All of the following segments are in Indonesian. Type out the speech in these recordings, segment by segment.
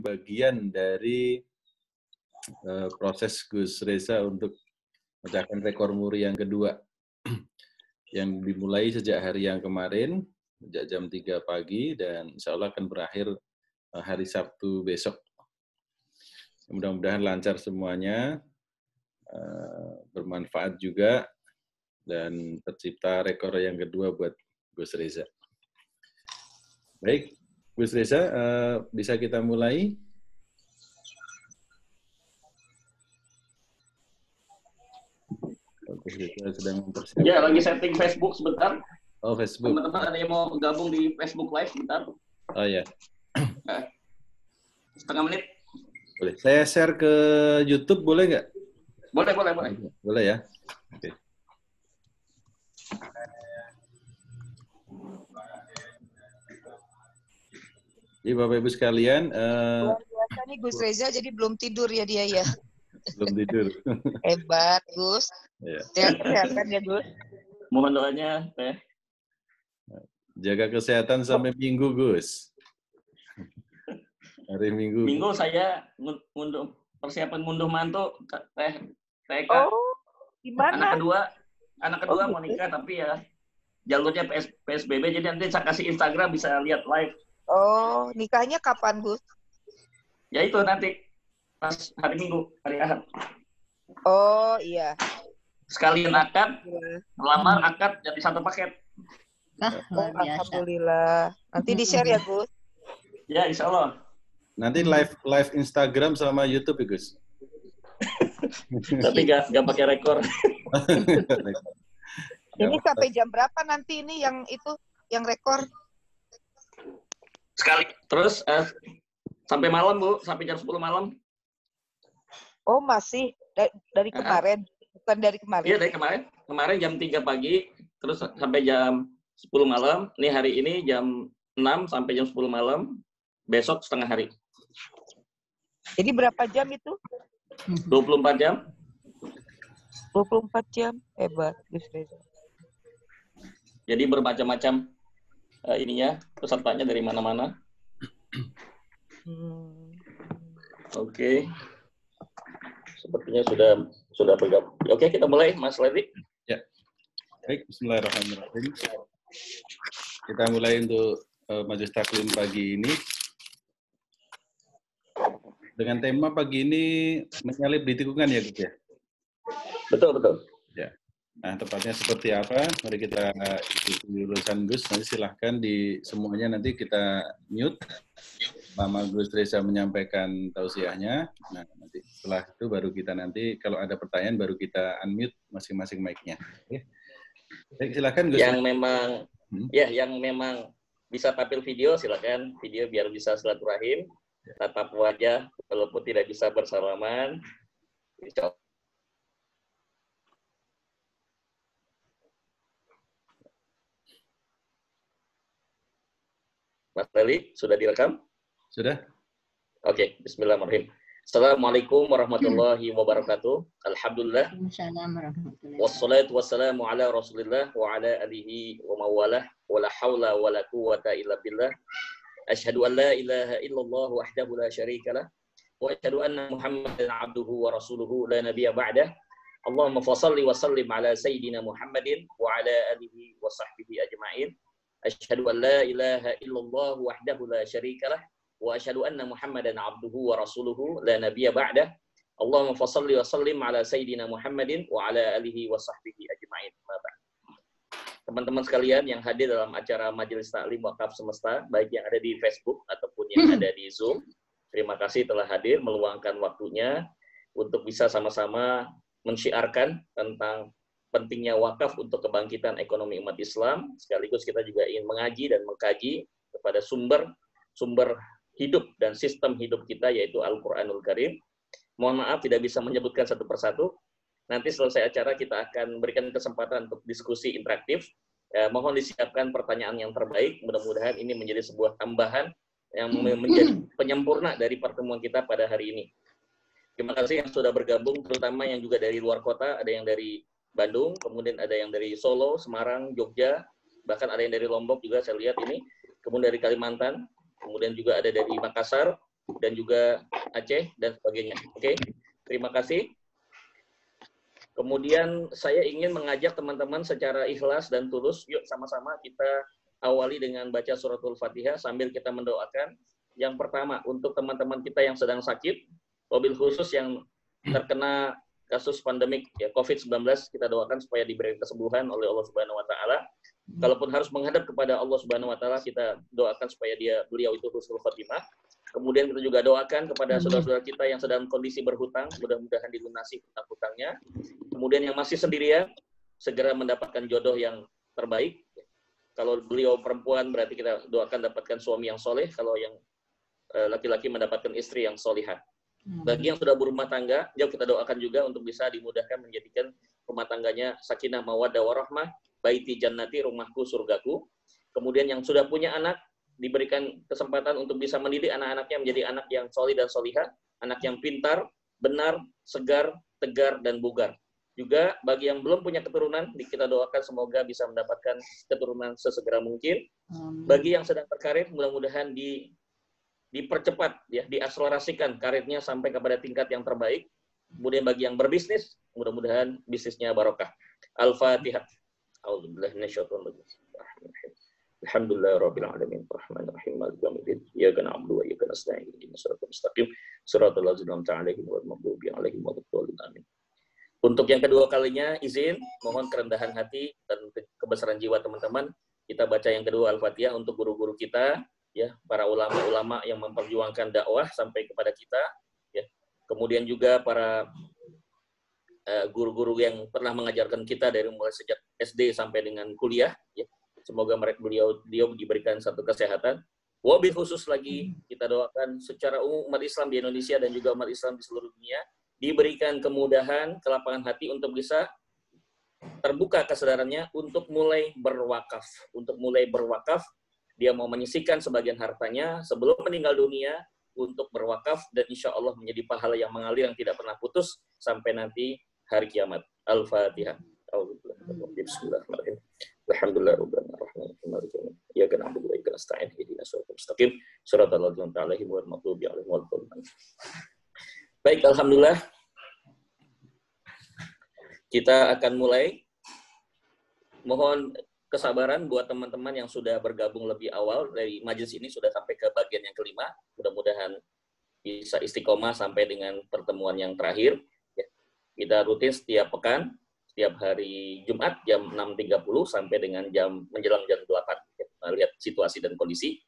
bagian dari proses Gus Reza untuk memecahkan rekor muri yang kedua yang dimulai sejak hari yang kemarin, sejak jam 3 pagi, dan insya Allah akan berakhir hari Sabtu besok. Mudah-mudahan lancar semuanya, bermanfaat juga, dan tercipta rekor yang kedua buat Gus Reza. Baik, Gus Reza, bisa kita mulai? Gus Reza sedang mempersiapkan. Ya, lagi setting Facebook sebentar. Oh, Facebook. Teman-teman ada yang mau gabung di Facebook Live sebentar. Oh ya. Setengah menit. Boleh. Saya share ke YouTube, boleh nggak? Boleh. Boleh ya. Oke. Jadi Bapak Ibu sekalian, luar biasa nih Gus Reza, jadi belum tidur ya dia ya. belum tidur. Hebat Gus. Ya. Sehat-sehat ya Gus. Mohon doanya, Teh. Jaga kesehatan sampai Minggu, Gus. Hari Minggu. Minggu saya persiapan ngunduh mantu, Teh. Oh, gimana? Anak kedua mau nikah, tapi ya jalurnya PSBB, jadi nanti saya kasih Instagram bisa lihat live. Oh, nikahnya kapan, Gus? Ya itu nanti pas hari Minggu, hari Ahad. Oh, iya. Sekalian akad, melamar akad jadi satu paket. Alhamdulillah. Nanti di-share ya, Gus? Ya, insya Allah. Nanti live Instagram sama YouTube ya, Gus? Tapi nggak pakai rekor. Ini sampai jam berapa nanti ini yang rekor? Sekali. Terus sampai malam, Bu. Sampai jam 10 malam. Oh, masih? Dari kemarin? Bukan dari kemarin? Iya, dari kemarin. Kemarin jam 3 pagi, terus sampai jam 10 malam. Ini hari ini jam 6 sampai jam 10 malam. Besok setengah hari. Jadi berapa jam itu? 24 jam. 24 jam? Hebat, Gus Reza. Jadi bermacam-macam ininya, pesertanya dari mana-mana. Oke. Sepertinya sudah bergabung. Oke, kita mulai, Mas Levi. Ya. Baik, bismillahirrahmanirrahim. Kita mulai untuk majelis taklim pagi ini. Dengan tema pagi ini menyalip di tikungan ya, Gus ya? Betul. Ya. Nah, tepatnya seperti apa? Mari kita ikuti urusan Gus. Nanti silahkan semuanya nanti kita mute. Mama Gus Reza menyampaikan tausiahnya. Nah, nanti setelah itu baru kita nanti kalau ada pertanyaan baru kita unmute masing-masing mic-nya. Oke. Baik, silakan Gus. Yang memang bisa tampil video silakan. Video biar bisa silaturahim. Tatap wajah walaupun tidak bisa bersalaman. Insya Allah. Mas Leli, sudah direkam? Sudah? Oke, bismillahirrahmanirrahim. Assalamualaikum warahmatullahi wabarakatuh. Alhamdulillah. Wassalatu wassalamu ala rasulillah wa ala alihi wa mawalah wa la hawla wa la quwata illa billah. Asyhadu an la ilaha illallah wahdahu la syarika lah wa asyhadu anna Muhammadan abduhu wa rasuluhu la nabiyya ba'dah. Allahumma fashalli wa sallim ala sayyidina Muhammadin wa ala alihi wa sahbihi ajma'in. Asyhadu an la ilaha illallah wahdahu la syarika lah wa asyhadu anna Muhammadan abduhu wa rasuluhu la nabiyya ba'dah. Allahumma fashalli wa sallim ala sayyidina Muhammadin wa ala alihi wa sahbihi ajma'in. Teman-teman sekalian yang hadir dalam acara Majelis Taklim Wakaf Semesta, baik yang ada di Facebook ataupun yang ada di Zoom, terima kasih telah hadir, meluangkan waktunya untuk bisa sama-sama mensyiarkan tentang pentingnya wakaf untuk kebangkitan ekonomi umat Islam. Sekaligus kita juga ingin mengaji dan mengkaji kepada sumber hidup dan sistem hidup kita, yaitu Al-Quranul Karim. Mohon maaf tidak bisa menyebutkan satu persatu. Nanti selesai acara kita akan berikan kesempatan untuk diskusi interaktif. Mohon disiapkan pertanyaan yang terbaik. Mudah-mudahan ini menjadi sebuah tambahan yang menjadi penyempurna dari pertemuan kita pada hari ini. Terima kasih yang sudah bergabung, terutama yang juga dari luar kota. Ada yang dari Bandung, kemudian ada yang dari Solo, Semarang, Jogja, bahkan ada yang dari Lombok juga saya lihat ini. Kemudian dari Kalimantan, kemudian juga ada dari Makassar, dan juga Aceh dan sebagainya. Oke, terima kasih. Kemudian saya ingin mengajak teman-teman secara ikhlas dan tulus, yuk sama-sama kita awali dengan baca suratul Fatihah sambil kita mendoakan. Yang pertama, untuk teman-teman kita yang sedang sakit, wabil khusus yang terkena kasus pandemik ya COVID-19, kita doakan supaya diberi kesembuhan oleh Allah Subhanahu wa taala. Kalaupun harus menghadap kepada Allah Subhanahu wa taala, kita doakan supaya beliau itu husnul khotimah. Kemudian kita juga doakan kepada saudara-saudara kita yang sedang kondisi berhutang, mudah-mudahan dilunasi hutang-hutangnya. Kemudian yang masih sendirian, segera mendapatkan jodoh yang terbaik. Kalau beliau perempuan, berarti kita doakan dapatkan suami yang soleh. Kalau yang laki-laki mendapatkan istri yang solihah. Bagi yang sudah berumah tangga, yuk kita doakan juga untuk bisa dimudahkan menjadikan rumah tangganya sakinah mawaddah warahmah, baiti jannati, rumahku surgaku. Kemudian yang sudah punya anak, diberikan kesempatan untuk bisa mendidik anak-anaknya menjadi anak yang solih dan solihah, anak yang pintar, benar, segar, tegar, dan bugar. Juga bagi yang belum punya keturunan, kita doakan semoga bisa mendapatkan keturunan sesegera mungkin. Bagi yang sedang berkarir, mudah-mudahan dipercepat, ya, diakselerasikan karirnya sampai kepada tingkat yang terbaik. Kemudian bagi yang berbisnis, mudah-mudahan bisnisnya barokah. Al-Fatihah. A'udzubillahi minasyaitonir rajim. Alhamdulillahirabbil alamin arrahmanir rahim maliki yaumiddin iyyaka na'budu wa iyyaka nasta'in ihdinas siratal mustaqim siratal ladzina an'amta 'alaihim ghairil maghdubi 'alaihim waladdallin amin. Untuk yang kedua kalinya izin mohon kerendahan hati dan kebesaran jiwa teman-teman, kita baca yang kedua Al-Fatihah untuk guru-guru kita, ya, para ulama-ulama yang memperjuangkan dakwah sampai kepada kita, ya. Kemudian juga para guru-guru yang pernah mengajarkan kita dari mulai sejak SD sampai dengan kuliah, ya. Semoga beliau diberikan satu kesehatan. Wabil khusus lagi kita doakan secara umum umat Islam di Indonesia dan juga umat Islam di seluruh dunia diberikan kemudahan, kelapangan hati untuk bisa terbuka kesadarannya untuk mulai berwakaf. Untuk mulai berwakaf, dia mau menyisihkan sebagian hartanya sebelum meninggal dunia untuk berwakaf dan insya Allah menjadi pahala yang mengalir yang tidak pernah putus sampai nanti hari kiamat. Al-Fatihah. Bismillahirrahmanirrahim. Alhamdulillahirabbil alamin. Iyyaka na'budu wa iyyaka nasta'in ihdinas siratal mustaqim siratal ladzina an'amta 'alaihim ghairil maghdubi 'alaihim waladdallin. Baik, alhamdulillah. Kita akan mulai. Mohon kesabaran buat teman-teman yang sudah bergabung lebih awal dari majelis ini sudah sampai ke bagian yang kelima. Mudah-mudahan bisa istiqomah sampai dengan pertemuan yang terakhir. Ya. Kita rutin setiap pekan, setiap hari Jumat jam 6.30 sampai dengan menjelang jam 8. Ya. Nah, lihat situasi dan kondisi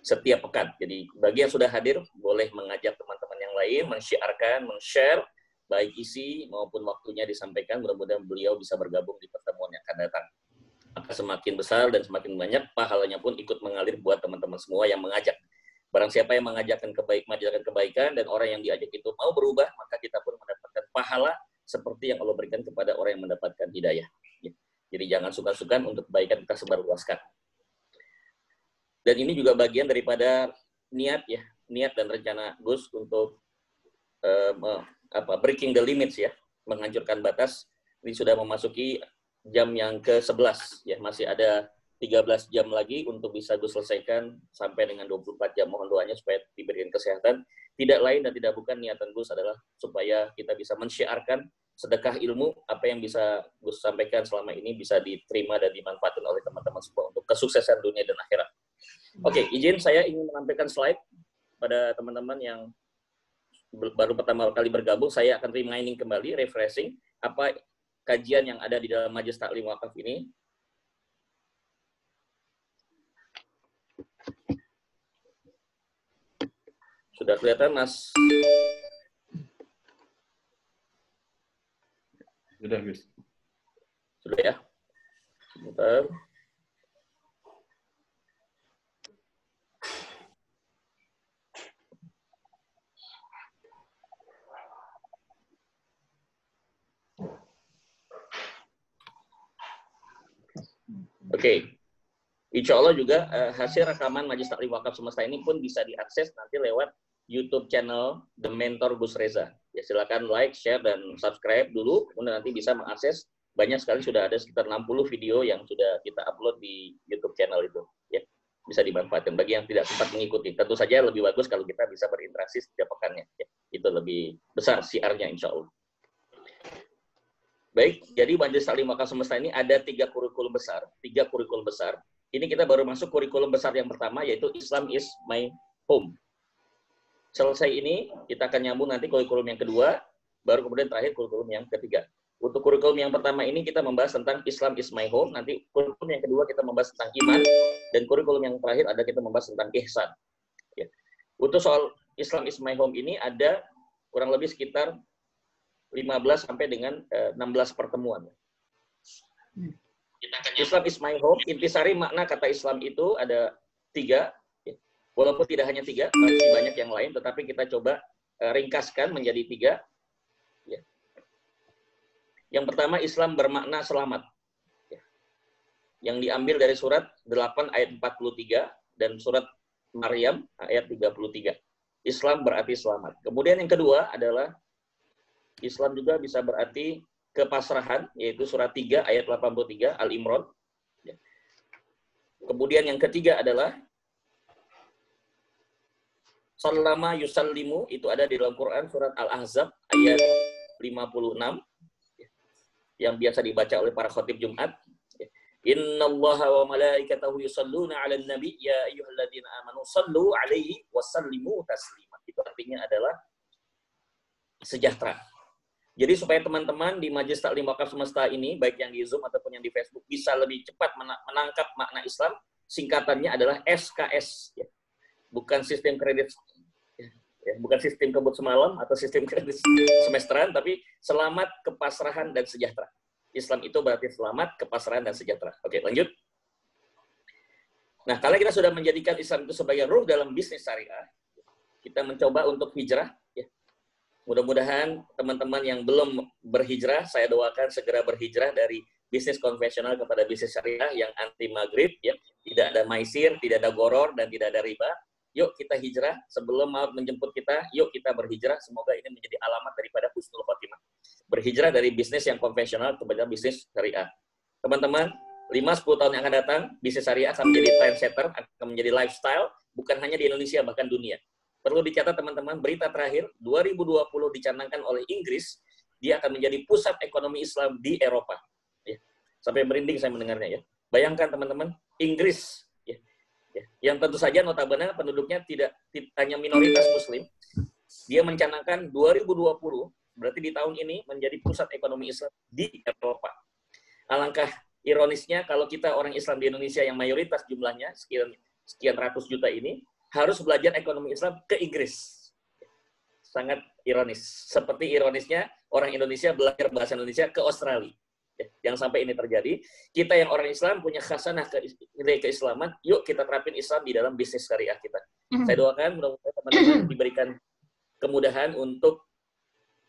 setiap pekan. Jadi bagi yang sudah hadir boleh mengajak teman-teman yang lain, men-syiarkan, men-share baik isi maupun waktunya disampaikan. Mudah-mudahan beliau bisa bergabung di pertemuan yang akan datang. Maka semakin besar dan semakin banyak pahalanya pun ikut mengalir buat teman-teman semua yang mengajak. Barang siapa yang mengajarkan kebaikan dan orang yang diajak itu mau berubah, maka kita pun mendapatkan pahala seperti yang Allah berikan kepada orang yang mendapatkan hidayah. Jadi jangan suka-suka untuk kebaikan kita sebarluaskan. Dan ini juga bagian daripada niat dan rencana Gus untuk breaking the limits, ya, menghancurkan batas. Ini sudah memasuki jam yang ke-11, ya, masih ada 13 jam lagi untuk bisa Gus selesaikan sampai dengan 24 jam. Mohon doanya supaya diberikan kesehatan. Tidak lain dan tidak bukan niatan Gus adalah supaya kita bisa mensyiarkan sedekah ilmu, apa yang bisa Gus sampaikan selama ini bisa diterima dan dimanfaatkan oleh teman-teman semua untuk kesuksesan dunia dan akhirat. Oke, izin saya ingin menampilkan slide pada teman-teman yang baru pertama kali bergabung. Saya akan reminding kembali, refreshing, apa kajian yang ada di dalam Majelis Taklim Wakaf ini. Sudah kelihatan, Mas? Sudah, Gus. Sudah, ya? Sebentar. Oke. Insya Allah juga hasil rekaman Majelis Taklim Wakaf semesta ini pun bisa diakses nanti lewat YouTube channel The Mentor Gus Reza. Ya, silakan like, share, dan subscribe dulu. Kemudian nanti bisa mengakses. Banyak sekali sudah ada sekitar 60 video yang sudah kita upload di YouTube channel itu. Ya. bisa dimanfaatkan. Bagi yang tidak sempat mengikuti, tentu saja lebih bagus kalau kita bisa berinteraksi setiap pekannya. Ya, itu lebih besar siarnya, insya Allah. Baik, jadi Majelis Taklim Wakaf Semesta ini ada 3 kurikulum besar. Ini kita baru masuk kurikulum besar yang pertama, yaitu Islam is my home. Selesai ini, kita akan nyambung nanti kurikulum yang kedua, baru kemudian terakhir kurikulum yang ketiga. Untuk kurikulum yang pertama ini kita membahas tentang Islam is my home, nanti kurikulum yang kedua kita membahas tentang iman, dan kurikulum yang terakhir ada kita membahas tentang ihsan. Ya. Untuk soal Islam is my home ini ada kurang lebih sekitar 15 sampai dengan 16 pertemuan. Islam is my home, intisari makna kata Islam itu ada 3, ya. Walaupun tidak hanya 3, masih banyak yang lain, tetapi kita coba ringkaskan menjadi 3. Ya. Yang pertama, Islam bermakna selamat. Ya. Yang diambil dari surat 8 ayat 43 dan surat Maryam ayat 33. Islam berarti selamat. Kemudian yang kedua adalah Islam juga bisa berarti kepasrahan, yaitu surat 3 ayat 83 Al-Imran. Ya. Kemudian yang ketiga adalah Sallama yusallimu, itu ada di dalam Quran surat Al-Ahzab ayat 56 yang biasa dibaca oleh para khatib Jumat. Innallaha wa malaikatahu yusalluna 'alan nabi ya ayyuhalladzina amanu sallu 'alaihi wa sallimu taslima. Itu artinya adalah sejahtera. Jadi supaya teman-teman di Majelis Taklim Wakaf Semesta ini, baik yang di Zoom ataupun yang di Facebook, bisa lebih cepat menangkap makna Islam, singkatannya adalah SKS. Ya. Bukan sistem kredit, ya, bukan sistem kebut semalam atau sistem kredit semesteran, tapi selamat, kepasrahan, dan sejahtera. Islam itu berarti selamat, kepasrahan, dan sejahtera. Oke, lanjut. Nah, kalau kita sudah menjadikan Islam itu sebagai ruh dalam bisnis syariah, kita mencoba untuk hijrah. Ya. Mudah-mudahan teman-teman yang belum berhijrah, saya doakan segera berhijrah dari bisnis konvensional kepada bisnis syariah yang anti maghrib, ya. Tidak ada maisir, tidak ada goror, dan tidak ada riba. Yuk kita hijrah, sebelum maut menjemput kita, yuk kita berhijrah. Semoga ini menjadi alamat daripada husnul khotimah. Berhijrah dari bisnis yang konvensional kepada bisnis syariah. Teman-teman, 5-10 tahun yang akan datang, bisnis syariah akan menjadi trendsetter, akan menjadi lifestyle, bukan hanya di Indonesia, bahkan dunia. Perlu dicatat teman-teman, berita terakhir, 2020 dicanangkan oleh Inggris, dia akan menjadi pusat ekonomi Islam di Eropa. Ya. Sampai merinding saya mendengarnya. Ya. Bayangkan teman-teman, Inggris, ya. Ya. Yang tentu saja notabene penduduknya tidak hanya minoritas Muslim, dia mencanangkan 2020, berarti di tahun ini, menjadi pusat ekonomi Islam di Eropa. Alangkah ironisnya, kalau kita orang Islam di Indonesia yang mayoritas jumlahnya, sekian ratus juta ini, harus belajar ekonomi Islam ke Inggris. Sangat ironis. Seperti ironisnya orang Indonesia belajar bahasa Indonesia ke Australia. Yang sampai ini terjadi, kita yang orang Islam punya khasanah nilai keislaman, yuk kita terapin Islam di dalam bisnis syariah kita. Saya doakan mudah-mudahan teman-teman diberikan kemudahan untuk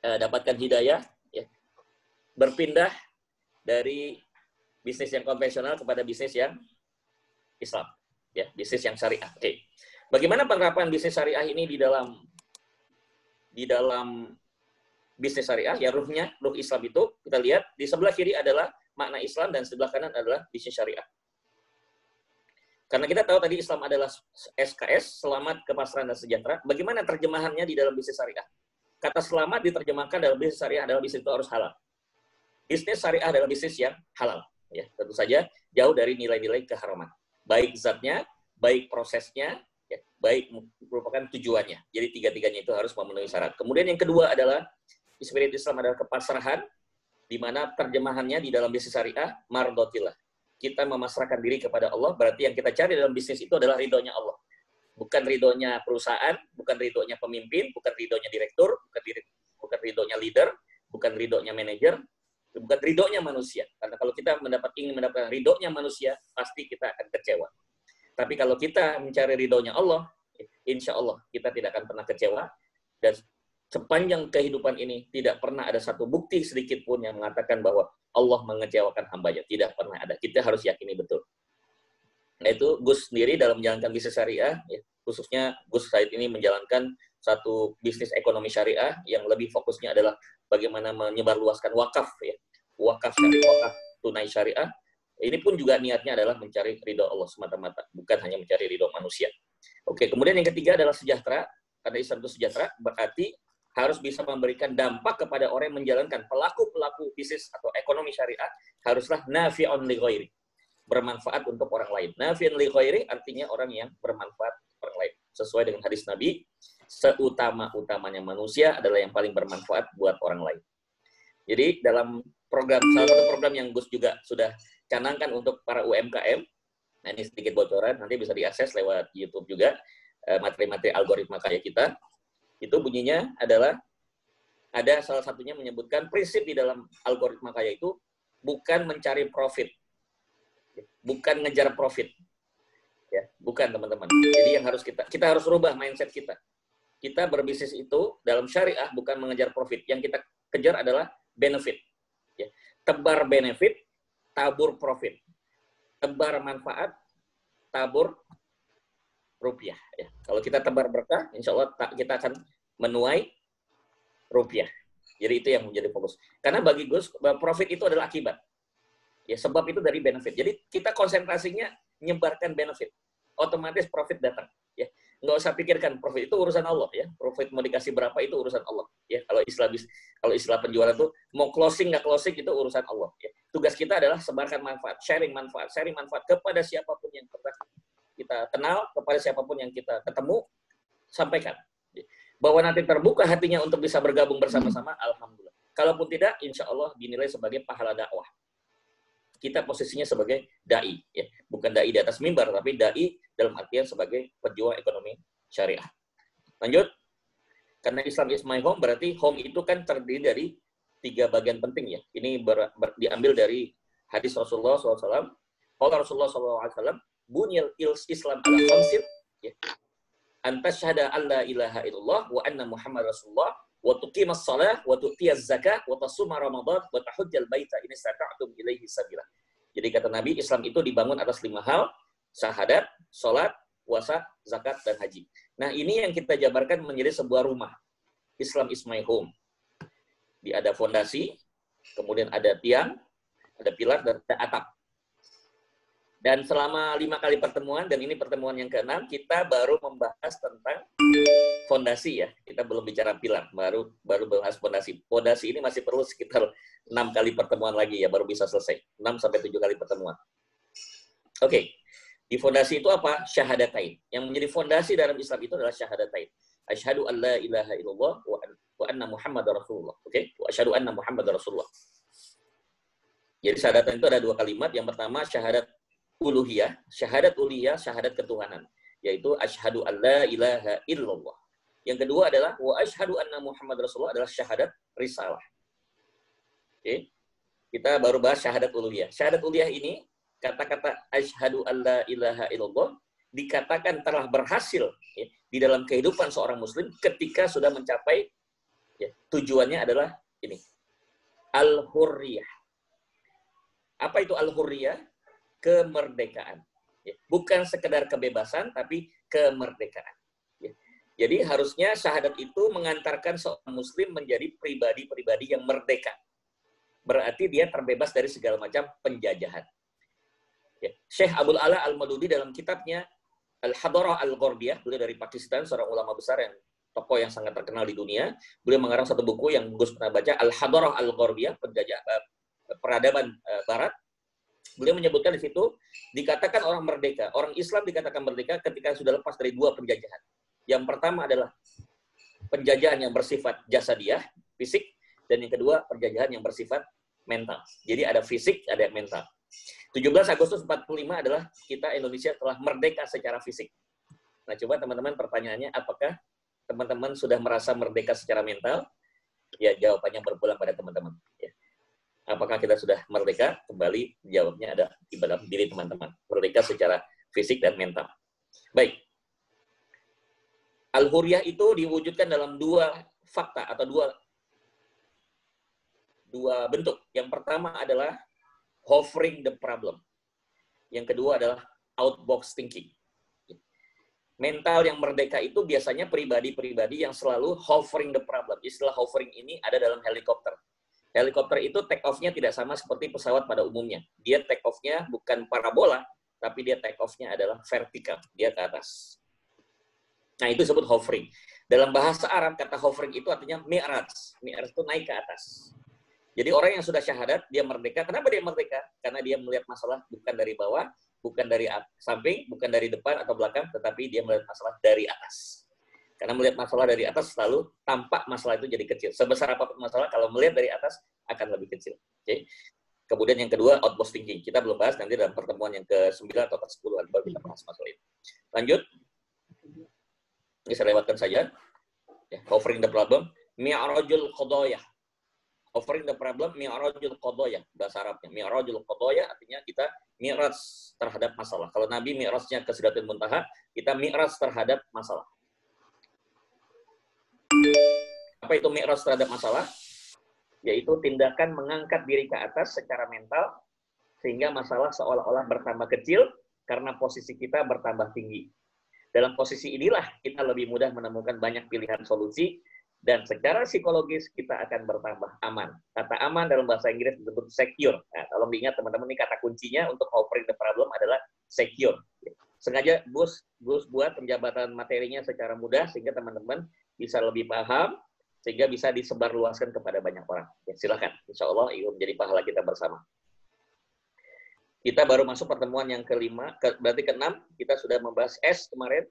dapatkan hidayah, ya. Berpindah dari bisnis yang konvensional kepada bisnis yang Islam, ya, bisnis yang syariah. Oke. Bagaimana penerapan bisnis syariah ini di dalam bisnis syariah? Ya, ruh Islam itu kita lihat di sebelah kiri adalah makna Islam dan sebelah kanan adalah bisnis syariah. Karena kita tahu tadi Islam adalah SKS, selamat, kepasrahan, dan sejahtera. Bagaimana terjemahannya di dalam bisnis syariah? Kata selamat diterjemahkan dalam bisnis syariah adalah bisnis itu harus halal. Bisnis syariah adalah bisnis yang halal. Ya, tentu saja jauh dari nilai-nilai keharaman. Baik zatnya, baik prosesnya, ya, baik merupakan tujuannya. Jadi tiga-tiganya itu harus memenuhi syarat. Kemudian yang kedua adalah spirit Islam adalah kepasrahan, di mana terjemahannya di dalam bisnis syariah mardotillah. Kita memasrahkan diri kepada Allah, berarti yang kita cari dalam bisnis itu adalah ridhonya Allah. Bukan ridhonya perusahaan, bukan ridhonya pemimpin, bukan ridhonya direktur, bukan ridhonya leader, bukan ridhonya manajer, bukan ridhonya manusia. Karena kalau kita ingin mendapatkan ridhonya manusia, pasti kita akan kecewa. Tapi kalau kita mencari ridhonya Allah, insya Allah kita tidak akan pernah kecewa. Dan sepanjang kehidupan ini tidak pernah ada satu bukti sedikit pun yang mengatakan bahwa Allah mengecewakan hambanya. Tidak pernah ada. Kita harus yakini betul. Nah itu Gus sendiri dalam menjalankan bisnis syariah, ya, khususnya Gus Said ini menjalankan satu bisnis ekonomi syariah yang lebih fokusnya adalah bagaimana menyebarluaskan wakaf, ya, wakaf tunai syariah. Ini pun juga niatnya adalah mencari ridho Allah semata-mata, bukan hanya mencari ridho manusia. Oke, kemudian yang ketiga adalah sejahtera. Karena Islam itu sejahtera, berarti harus bisa memberikan dampak kepada orang yang menjalankan. Pelaku-pelaku bisnis atau ekonomi syariah haruslah nafi'un li ghairi, bermanfaat untuk orang lain. Nafi'un li ghairi artinya orang yang bermanfaat orang lain. Sesuai dengan hadis Nabi, seutama-utamanya manusia adalah yang paling bermanfaat buat orang lain. Jadi dalam program, salah satu program yang Gus juga sudah canangkan untuk para UMKM, nah ini sedikit bocoran, nanti bisa diakses lewat YouTube juga, materi-materi algoritma kaya kita, itu bunyinya adalah, ada salah satunya menyebutkan prinsip di dalam algoritma kaya itu bukan mencari profit, bukan ngejar profit, ya, bukan teman-teman. Jadi yang harus kita harus rubah mindset kita. Kita berbisnis itu dalam syariah bukan mengejar profit, yang kita kejar adalah benefit. Ya. Tebar benefit, tabur profit. Tebar manfaat, tabur rupiah. Ya. Kalau kita tebar berkah, insya Allah kita akan menuai rupiah. Jadi itu yang menjadi fokus. Karena bagi Gus, profit itu adalah akibat. Ya, sebab itu dari benefit. Jadi kita konsentrasinya menyebarkan benefit. Otomatis profit datang. Ya. Nggak usah pikirkan profit itu urusan Allah. Ya. Profit mau dikasih berapa itu urusan Allah. Ya. Kalau istilah penjualan itu mau closing nggak closing itu urusan Allah. Ya. Tugas kita adalah sebarkan manfaat, sharing manfaat kepada siapapun yang kita kenal, kepada siapapun yang kita ketemu, sampaikan. Bahwa nanti terbuka hatinya untuk bisa bergabung bersama-sama, alhamdulillah. Kalaupun tidak, insya Allah dinilai sebagai pahala dakwah. Kita posisinya sebagai da'i, ya. Bukan da'i di atas mimbar, tapi da'i dalam artian sebagai pejuang ekonomi syariah. Lanjut. Karena Islam is my home, berarti home itu kan terdiri dari 3 bagian penting, ya. Ini diambil dari hadis Rasulullah SAW. Qala Rasulullah SAW, bunyal Islam ala khamsin, ya. Anta syahada an la ilaha illallah wa anna Muhammad Rasulullah wa tuqimas shalah wa tu'tiyaz zakah wa tasuma ramadan wa tahujjal baita in istata'tum ilaihi sabila. Jadi kata Nabi, Islam itu dibangun atas 5 hal: syahadat, salat, puasa, zakat, dan haji. Nah, ini yang kita jabarkan menjadi sebuah rumah. Islam is my home. Ada fondasi, kemudian ada tiang, ada pilar, dan ada atap. Dan selama 5 kali pertemuan, dan ini pertemuan yang ke-6, kita baru membahas tentang fondasi, ya. Kita belum bicara pilar, baru bahas fondasi. Fondasi ini masih perlu sekitar 6 kali pertemuan lagi, ya, baru bisa selesai. 6-7 kali pertemuan. Oke. Di fondasi itu apa? Syahadatain. Yang menjadi fondasi dalam Islam itu adalah syahadatain. Asyhadu an la ilaha illallah wa anna Muhammadar Rasulullah. Oke? Wa asyhadu anna Muhammadar Rasulullah. Jadi syahadatain itu ada 2 kalimat. Yang pertama syahadat uluhiyah, syahadat ketuhanan, yaitu asyhadu alla ilaha illallah. Yang kedua adalah wa asyhadu anna Muhammad Rasulullah, adalah syahadat risalah. Oke. Kita baru bahas syahadat uluhiyah. Syahadat uluhiyah ini, kata-kata asyhadu alla ilaha illallah dikatakan telah berhasil, ya, di dalam kehidupan seorang muslim ketika sudah mencapai, ya, tujuannya adalah ini. Al-hurriyah. Apa itu al-hurriyah? Kemerdekaan. Ya, bukan sekedar kebebasan, tapi kemerdekaan. Ya. Jadi harusnya syahadat itu mengantarkan seorang muslim menjadi pribadi-pribadi yang merdeka. Berarti dia terbebas dari segala macam penjajahan. Ya. Syekh Abdul Ala Al-Madudi dalam kitabnya Al-Hadarah Al-Gharbiyah, beliau dari Pakistan, seorang ulama besar yang tokoh yang sangat terkenal di dunia. Beliau mengarang satu buku yang Gus pernah baca, Al-Hadarah Al-Gharbiyah, peradaban Barat. Beliau menyebutkan di situ, dikatakan orang merdeka, orang Islam dikatakan merdeka ketika sudah lepas dari 2 penjajahan. Yang pertama adalah penjajahan yang bersifat jasadiah, fisik, dan yang kedua penjajahan yang bersifat mental. Jadi ada fisik, ada mental. 17 Agustus 45 adalah kita Indonesia telah merdeka secara fisik. Nah, coba teman-teman pertanyaannya, apakah teman-teman sudah merasa merdeka secara mental? Ya, jawabannya berpulang pada teman-teman. Ya. Apakah kita sudah merdeka? Kembali jawabnya ada di dalam diri teman-teman. Merdeka secara fisik dan mental. Baik. Al-hurriyah itu diwujudkan dalam 2 fakta atau dua bentuk. Yang pertama adalah hovering the problem. Yang kedua adalah outbox thinking. Mental yang merdeka itu biasanya pribadi-pribadi yang selalu hovering the problem. Istilah hovering ini ada dalam helikopter. Helikopter itu take off-nya tidak sama seperti pesawat pada umumnya. Dia take off-nya bukan parabola, tapi dia take off-nya adalah vertikal, dia ke atas. Nah, itu disebut hovering. Dalam bahasa Arab, kata hovering itu artinya mi'raj. Mi'raj itu naik ke atas. Jadi orang yang sudah syahadat, dia merdeka. Kenapa dia merdeka? Karena dia melihat masalah bukan dari bawah, bukan dari samping, bukan dari depan atau belakang, tetapi dia melihat masalah dari atas. Karena melihat masalah dari atas selalu tampak masalah itu jadi kecil. Sebesar apapun masalah, kalau melihat dari atas akan lebih kecil. Oke? Kemudian yang kedua, outpost thinking. Kita belum bahas, nanti dalam pertemuan yang ke-9 atau ke-10 baru kita bahas masalah itu. Lanjut. Ini saya lewatkan saja. Ya, hovering the problem. Mi'rajul qadaya. Hovering the problem, mi'rajul qadaya. Bahasa Arabnya. Mi'rajul qadaya artinya kita mi'raj terhadap masalah. Kalau Nabi mi'rajnya ke Sidratul Muntaha, kita mi'raj terhadap masalah. Apa itu mi'raj terhadap masalah? Yaitu tindakan mengangkat diri ke atas secara mental, sehingga masalah seolah-olah bertambah kecil, karena posisi kita bertambah tinggi. Dalam posisi inilah kita lebih mudah menemukan banyak pilihan solusi, dan secara psikologis kita akan bertambah aman. Kata aman dalam bahasa Inggris disebut secure. Nah, tolong diingat teman-teman, ini kata kuncinya untuk hovering the problem adalah secure. Sengaja Gus buat penjabatan materinya secara mudah, sehingga teman-teman bisa lebih paham, sehingga bisa disebarluaskan kepada banyak orang. Ya, silakan. Insya Allah itu menjadi pahala kita bersama. Kita baru masuk pertemuan yang kelima, berarti ke-6, kita sudah membahas S kemarin.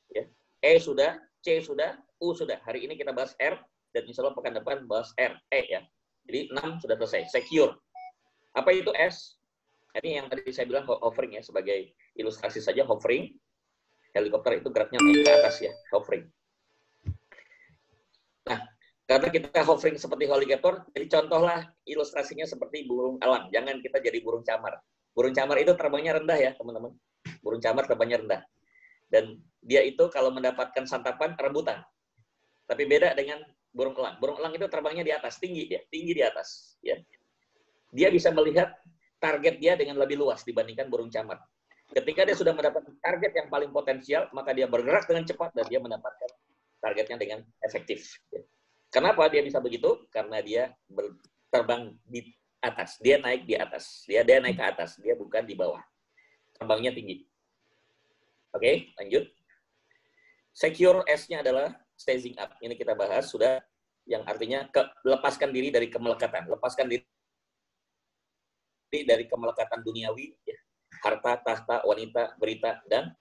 Ya. E sudah, C sudah, U sudah. Hari ini kita bahas R, dan insya Allah pekan depan bahas R, E ya. Jadi 6 sudah selesai. Secure. Apa itu S? Ini yang tadi saya bilang hovering ya, sebagai ilustrasi saja hovering. Helikopter itu geraknya naik ke atas ya, hovering. Nah, karena kita hovering seperti helikopter, jadi contohlah ilustrasinya seperti burung elang. Jangan kita jadi burung camar. Burung camar itu terbangnya rendah ya, teman-teman. Burung camar terbangnya rendah. Dan dia itu kalau mendapatkan santapan, rebutan. Tapi beda dengan burung elang. Burung elang itu terbangnya di atas, tinggi dia, tinggi di atas. Ya. Dia bisa melihat target dia dengan lebih luas dibandingkan burung camar. Ketika dia sudah mendapatkan target yang paling potensial, maka dia bergerak dengan cepat dan dia mendapatkan targetnya dengan efektif. Ya. Kenapa dia bisa begitu? Karena dia terbang di atas, dia naik di atas, dia naik ke atas, dia bukan di bawah. Terbangnya tinggi. Oke, lanjut. Secure S-nya adalah staging up. Ini kita bahas sudah, yang artinya lepaskan diri dari kemelekatan, lepaskan diri dari kemelekatan duniawi, ya. Harta, tahta, wanita, berita, dan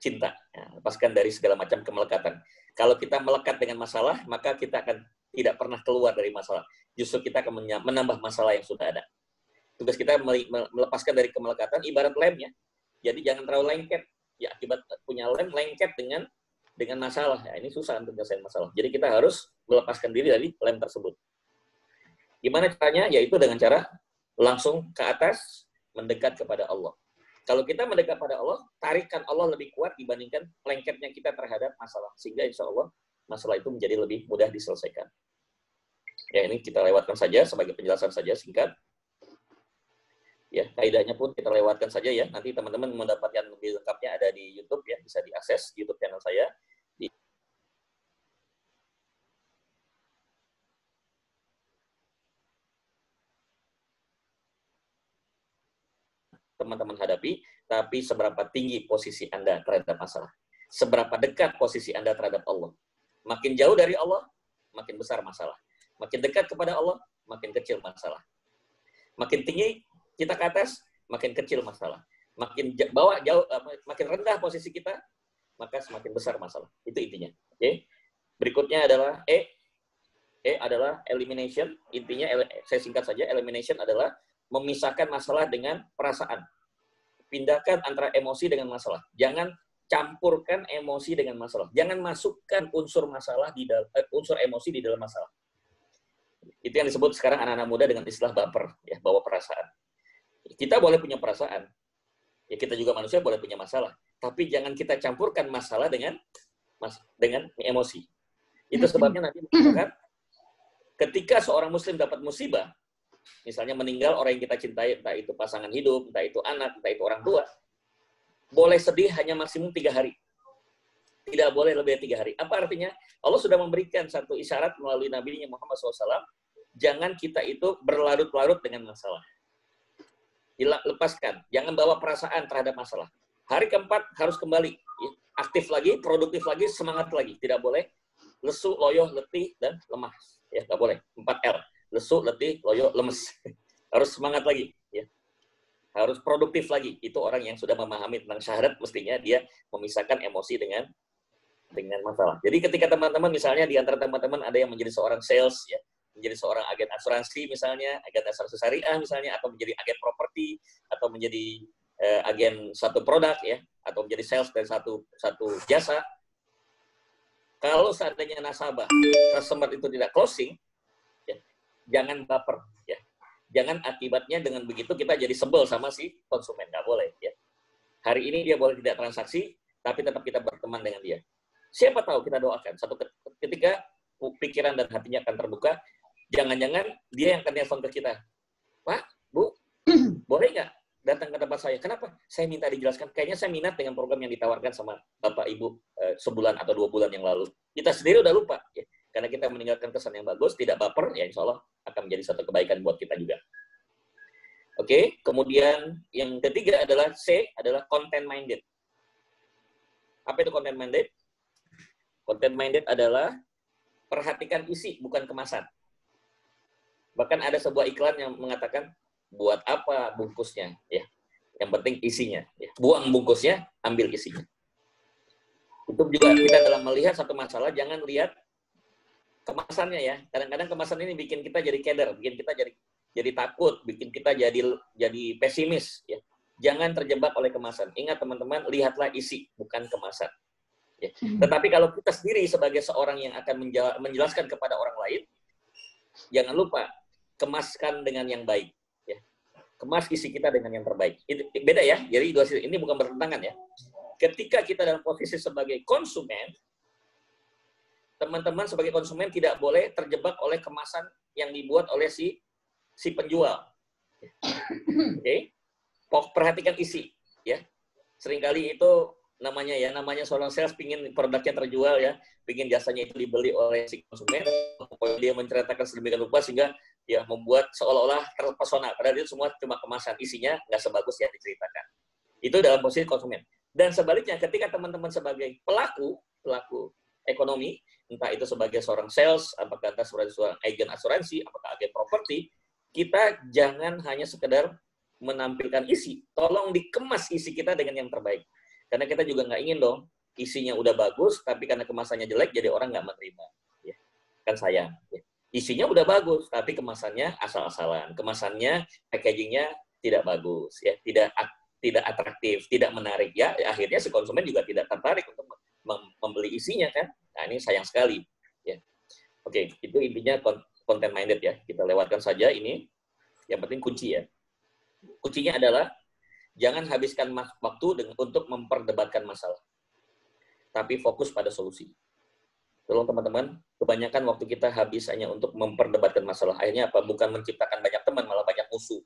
cinta. Ya, lepaskan dari segala macam kemelekatan. Kalau kita melekat dengan masalah, maka kita akan tidak pernah keluar dari masalah. Justru kita akan menambah masalah yang sudah ada. Tugas kita melepaskan dari kemelekatan, ibarat lemnya. Jadi jangan terlalu lengket. Ya, akibat punya lem lengket dengan masalah. Ya, ini susah untuk menyelesaikan masalah. Jadi kita harus melepaskan diri dari lem tersebut. Gimana caranya? Yaitu dengan cara langsung ke atas, mendekat kepada Allah. Kalau kita mendekat pada Allah, tarikan Allah lebih kuat dibandingkan lengketnya kita terhadap masalah. Sehingga insya Allah masalah itu menjadi lebih mudah diselesaikan. Ya, ini kita lewatkan saja sebagai penjelasan saja singkat. Ya, kaidahnya pun kita lewatkan saja ya. Nanti teman-teman mendapatkan lebih lengkapnya ada di YouTube ya, bisa diakses di YouTube channel saya. Teman-teman hadapi, tapi seberapa tinggi posisi Anda terhadap masalah. Seberapa dekat posisi Anda terhadap Allah. Makin jauh dari Allah, makin besar masalah. Makin dekat kepada Allah, makin kecil masalah. Makin tinggi kita ke atas, makin kecil masalah. Makin bawah jauh, makin rendah posisi kita, maka semakin besar masalah. Itu intinya. Oke. Berikutnya adalah E. E adalah elimination. Intinya saya singkat saja, elimination adalah memisahkan masalah dengan perasaan. Pindahkan antara emosi dengan masalah. Jangan campurkan emosi dengan masalah. Jangan masukkan unsur masalah di dalam unsur emosi di dalam masalah. Itu yang disebut sekarang anak-anak muda dengan istilah baper, ya, bawa perasaan. Kita boleh punya perasaan. Ya, kita juga manusia boleh punya masalah. Tapi jangan kita campurkan masalah dengan emosi. Itu sebabnya nanti misalkan ketika seorang muslim dapat musibah, misalnya meninggal orang yang kita cintai, entah itu pasangan hidup, entah itu anak, entah itu orang tua, boleh sedih hanya maksimum 3 hari. Tidak boleh lebih dari 3 hari. Apa artinya? Allah sudah memberikan satu isyarat melalui Nabi Muhammad SAW jangan kita itu berlarut-larut dengan masalah. Lepaskan, jangan bawa perasaan terhadap masalah. Hari keempat harus kembali, ya, aktif lagi, produktif lagi, semangat lagi. Tidak boleh lesu, loyo, letih, dan lemah. Ya, nggak boleh. 4L. Lesu, letih, loyo, lemes. Harus semangat lagi. Ya. Harus produktif lagi. Itu orang yang sudah memahami tentang syahadat, mestinya dia memisahkan emosi dengan masalah. Jadi ketika teman-teman, misalnya di antara teman-teman ada yang menjadi seorang sales, ya, menjadi seorang agen asuransi misalnya, agen asuransi syariah misalnya, atau menjadi agen properti, atau menjadi agen satu produk, ya, atau menjadi sales dari satu jasa. Kalau seandainya nasabah, customer itu tidak closing, ya, jangan baper, ya. Jangan akibatnya dengan begitu kita jadi sebel sama si konsumen, nggak boleh, ya. Hari ini dia boleh tidak transaksi, tapi tetap kita berteman dengan dia. Siapa tahu kita doakan satu ketika pikiran dan hatinya akan terbuka. Jangan-jangan dia yang akan telepon ke kita. Pak, Bu, boleh nggak datang ke tempat saya? Kenapa? Saya minta dijelaskan. Kayaknya saya minat dengan program yang ditawarkan sama Bapak Ibu sebulan atau 2 bulan yang lalu. Kita sendiri udah lupa. Ya. Karena kita meninggalkan kesan yang bagus, tidak baper, ya insya Allah akan menjadi satu kebaikan buat kita juga. Oke, kemudian yang ketiga adalah C, adalah content-minded. Apa itu content-minded? Content-minded adalah perhatikan isi, bukan kemasan. Bahkan ada sebuah iklan yang mengatakan, buat apa bungkusnya, ya. Yang penting isinya, ya. Buang bungkusnya, ambil isinya. Itu juga kita dalam melihat satu masalah, jangan lihat kemasannya, ya. Kadang-kadang kemasan ini bikin kita jadi keder, bikin kita jadi takut, bikin kita jadi pesimis, ya. Jangan terjebak oleh kemasan. Ingat teman-teman, lihatlah isi, bukan kemasan. Ya. Tetapi kalau kita sendiri sebagai seorang yang akan menjelaskan kepada orang lain, jangan lupa kemaskan dengan yang baik. Ya. Kemas isi kita dengan yang terbaik. Itu beda ya. Jadi dua sisi ini bukan bertentangan ya. Ketika kita dalam posisi sebagai konsumen, teman-teman sebagai konsumen tidak boleh terjebak oleh kemasan yang dibuat oleh si penjual. Oke. Okay? Perhatikan isi. Ya. Seringkali itu namanya seorang sales pingin produknya terjual ya, pingin jasanya itu dibeli oleh si konsumen, dia menceritakan sedemikian rupa sehingga ya membuat seolah-olah terpesona, padahal itu semua cuma kemasan, isinya nggak sebagus yang diceritakan. Itu dalam posisi konsumen. Dan sebaliknya, ketika teman-teman sebagai pelaku ekonomi, entah itu sebagai seorang sales, apakah itu sebagai seorang agen asuransi, apakah agen properti, kita jangan hanya sekedar menampilkan isi, tolong dikemas isi kita dengan yang terbaik. Karena kita juga nggak ingin dong, isinya udah bagus, tapi karena kemasannya jelek, jadi orang nggak menerima. Ya. Kan sayang. Ya. Isinya udah bagus, tapi kemasannya asal-asalan. Kemasannya, packagingnya tidak bagus, ya, tidak atraktif, tidak menarik. Ya, akhirnya si konsumen juga tidak tertarik untuk membeli isinya kan. Nah ini sayang sekali. Ya. Oke, itu intinya content minded ya. Kita lewatkan saja ini. Yang penting kunci ya. Kuncinya adalah jangan habiskan waktu untuk memperdebatkan masalah, tapi fokus pada solusi. Tolong teman-teman, kebanyakan waktu kita habis hanya untuk memperdebatkan masalah. Akhirnya apa? Bukan menciptakan banyak teman, malah banyak musuh.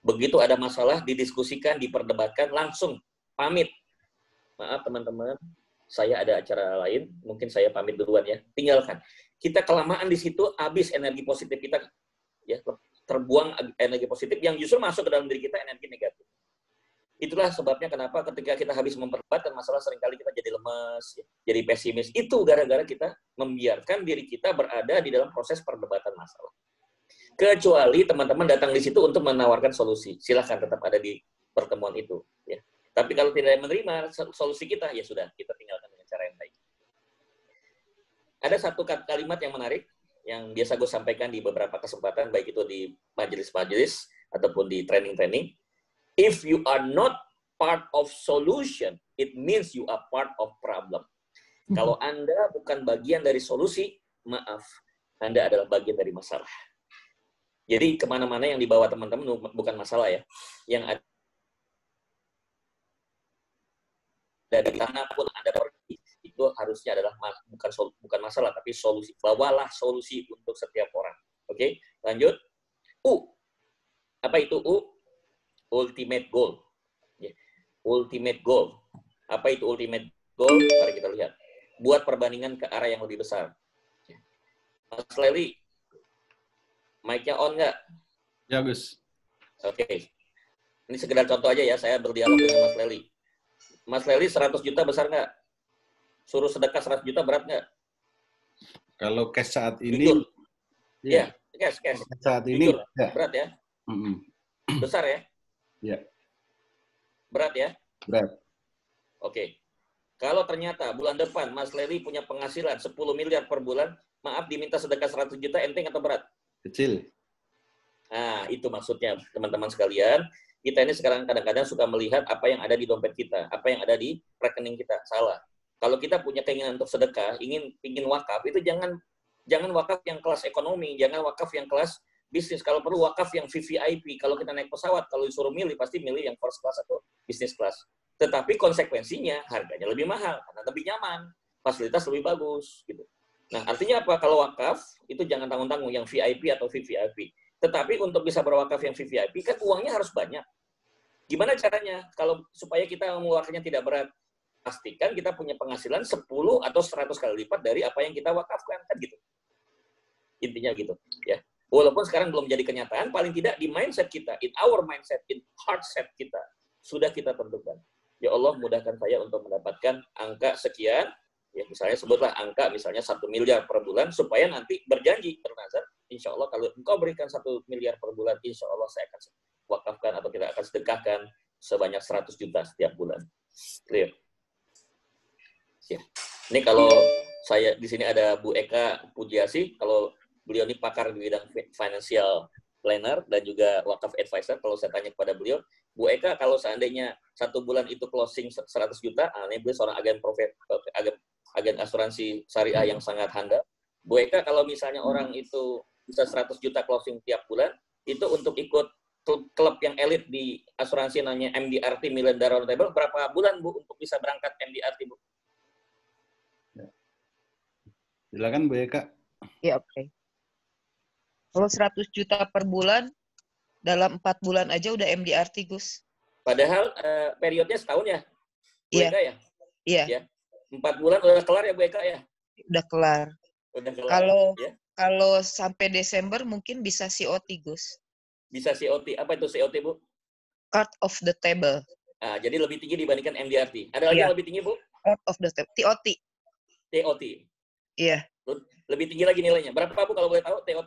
Begitu ada masalah, didiskusikan, diperdebatkan, langsung pamit. Maaf teman-teman, saya ada acara lain, mungkin saya pamit duluan ya. Tinggalkan. Kita kelamaan di situ, habis energi positif kita, ya, terbuang energi positif yang justru masuk ke dalam diri kita energi negatif. Itulah sebabnya kenapa ketika kita habis memperdebatkan masalah seringkali kita jadi lemas, jadi pesimis. Itu gara-gara kita membiarkan diri kita berada di dalam proses perdebatan masalah. Kecuali teman-teman datang di situ untuk menawarkan solusi. Silahkan tetap ada di pertemuan itu. Ya. Tapi kalau tidak menerima solusi kita, ya sudah, kita tinggalkan dengan cara yang baik. Ada satu kalimat yang menarik, yang biasa gue sampaikan di beberapa kesempatan, baik itu di majelis-majelis ataupun di training-training. If you are not part of solution, it means you are part of problem. Kalau Anda bukan bagian dari solusi, maaf, Anda adalah bagian dari masalah. Jadi kemana-mana yang dibawa teman-teman bukan masalah ya. Yang ada di mana pun Anda pergi, itu harusnya adalah bukan masalah, tapi solusi. Bawalah solusi untuk setiap orang. Oke, lanjut. U. Apa itu U? Ultimate goal. Ultimate goal. Apa itu ultimate goal? Mari kita lihat. Buat perbandingan ke arah yang lebih besar. Mas Leli, Mic-nya on nggak? Ya, Gus. Oke. Ini sekedar contoh aja ya, saya berdialog dengan Mas Leli. Mas Leli 100 juta besar nggak? Suruh sedekah 100 juta berat nggak? Kalau cash saat ini, Jujur. ya. Cash. Saat Jujur, ini, ya. berat ya? Besar ya? Ya. Berat ya? Berat. Oke. Kalau ternyata bulan depan Mas Leli punya penghasilan 10 miliar per bulan, maaf diminta sedekah 100 juta, enteng atau berat? Kecil. Nah, itu maksudnya teman-teman sekalian. Kita ini sekarang kadang-kadang suka melihat apa yang ada di dompet kita, apa yang ada di rekening kita. Salah. Kalau kita punya keinginan untuk sedekah, ingin wakaf, itu jangan wakaf yang kelas ekonomi, jangan wakaf yang kelas bisnis. Kalau perlu wakaf yang VVIP. Kalau kita naik pesawat, kalau disuruh milih, pasti milih yang first class atau business class. Tetapi konsekuensinya harganya lebih mahal, karena lebih nyaman, fasilitas lebih bagus. Gitu. Nah, artinya apa? Kalau wakaf, itu jangan tanggung-tanggung yang VIP atau VVIP. Tetapi untuk bisa berwakaf yang VVIP, kan uangnya harus banyak. Gimana caranya? Kalau supaya kita mengeluarkannya tidak berat, pastikan kita punya penghasilan 10 atau 100 kali lipat dari apa yang kita wakafkan. Kan gitu. Intinya gitu. Ya. Walaupun sekarang belum jadi kenyataan, paling tidak di mindset kita, in our mindset, in heart set kita, sudah kita tentukan. Ya Allah, mudahkan saya untuk mendapatkan angka sekian, ya misalnya sebutlah angka misalnya 1 miliar per bulan, supaya nanti berjanji, bernazar, insya Allah kalau engkau berikan 1 miliar per bulan, insya Allah saya akan wakafkan atau kita akan sedekahkan sebanyak 100 juta setiap bulan. Clear? Ya. Ini kalau saya di sini ada Bu Eka Pujiasi, kalau beliau ini pakar di bidang financial planner dan juga wakaf advisor. Kalau saya tanya kepada beliau, Bu Eka, kalau seandainya 1 bulan itu closing 100 juta, ini beliau seorang agen asuransi syariah yang sangat handal. Bu Eka, kalau misalnya orang itu bisa 100 juta closing tiap bulan, itu untuk ikut klub yang elit di asuransi namanya MDRT, Million Dollar Roundtable, berapa bulan Bu untuk bisa berangkat MDRT, Bu? Silakan Bu Eka. Ya, oke. Kalau 100 juta per bulan, dalam 4 bulan aja udah MDRT, Gus. Padahal periodnya setahun ya, Bu Eka ya? Iya. Ya. 4 bulan udah kelar ya Bu Eka ya? Udah kelar. Udah kelar. Kalau sampai Desember mungkin bisa COT, Gus. Bisa COT. Apa itu COT, Bu? Card of the table. Nah, jadi lebih tinggi dibandingkan MDRT. Ada lagi yang lebih tinggi, Bu? Card of the table. TOT. TOT. Iya. Lebih tinggi lagi nilainya. Berapa, Bu, kalau boleh tahu TOT?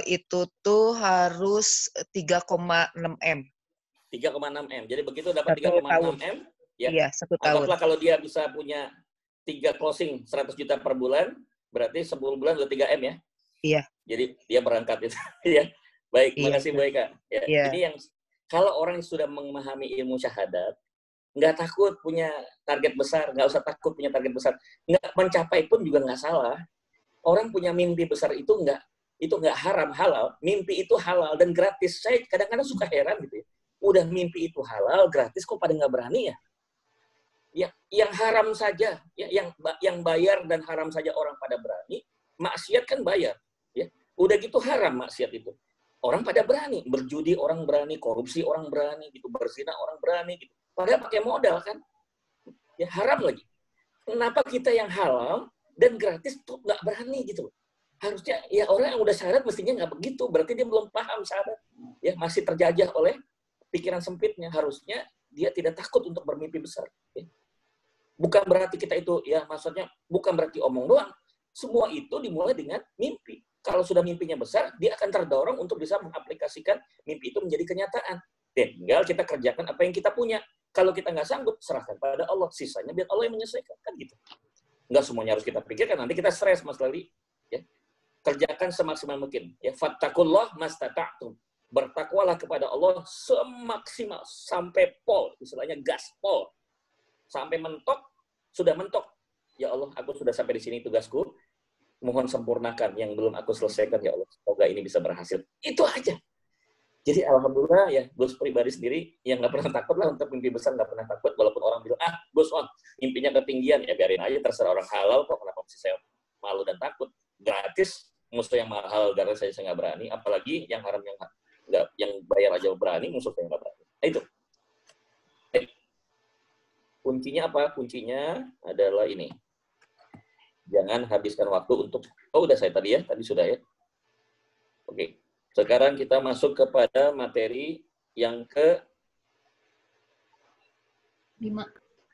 Itu tuh harus 3,6 M. 3,6 M. Jadi begitu dapat 3,6 M, ya. Iya, 1 tahun. Anggaplah kalau dia bisa punya 3 closing 100 juta per bulan, berarti 10 bulan udah 3 M ya? Iya. Jadi dia berangkat itu. Ya. Baik, makasih Bu Eka. Ya. Iya. Ini yang kalau orang sudah memahami ilmu syahadat, nggak takut punya target besar, nggak usah takut punya target besar. Nggak mencapai pun juga nggak salah. Orang punya mimpi besar itu nggak haram, halal. Mimpi itu halal dan gratis. Saya kadang-kadang suka heran gitu ya. Udah mimpi itu halal, gratis, kok pada nggak berani ya? Ya, yang haram saja, ya, yang bayar dan haram saja orang pada berani. Maksiat kan bayar, ya. Udah gitu haram maksiat itu. Orang pada berani, berjudi orang berani, korupsi orang berani, gitu, berzina orang berani, gitu. Padahal pakai modal kan, ya haram lagi. Kenapa kita yang halal dan gratis tuh nggak berani gitu? Harusnya ya orang yang udah syahadat mestinya nggak begitu, berarti dia belum paham syahadat, ya masih terjajah oleh pikiran sempitnya. Harusnya dia tidak takut untuk bermimpi besar. Ya. Bukan berarti kita itu ya maksudnya bukan berarti omong doang. Semua itu dimulai dengan mimpi. Kalau sudah mimpinya besar, dia akan terdorong untuk bisa mengaplikasikan mimpi itu menjadi kenyataan. Tinggal kita kerjakan apa yang kita punya. Kalau kita nggak sanggup, serahkan pada Allah. Sisanya biar Allah yang menyelesaikan. Kan gitu. Nggak semuanya harus kita pikirkan. Nanti kita stres, Mas Lali. Ya. Kerjakan semaksimal mungkin. Ya. Fattakullah mastata'tum. Bertakwalah kepada Allah semaksimal. Sampai pol. Istilahnya gaspol. Sampai mentok. Sudah mentok. Ya Allah, aku sudah sampai di sini tugasku. Mohon sempurnakan yang belum aku selesaikan, ya Allah. Semoga ini bisa berhasil. Itu aja. Jadi alhamdulillah ya, Gus pribadi sendiri yang nggak pernah takut lah untuk mimpi besar, nggak pernah takut. Walaupun orang bilang, Gus, mimpinya ketinggian, ya biarin aja, terserah orang halal kok. Kenapa mesti saya malu dan takut? Gratis, musuh yang mahal, gara saya nggak berani. Apalagi yang haram yang bayar aja berani, musuh saya nggak berani. Nah, itu. Kuncinya apa? Kuncinya adalah ini. Jangan habiskan waktu untuk, udah saya tadi sudah ya. Oke. Sekarang kita masuk kepada materi yang ke 5.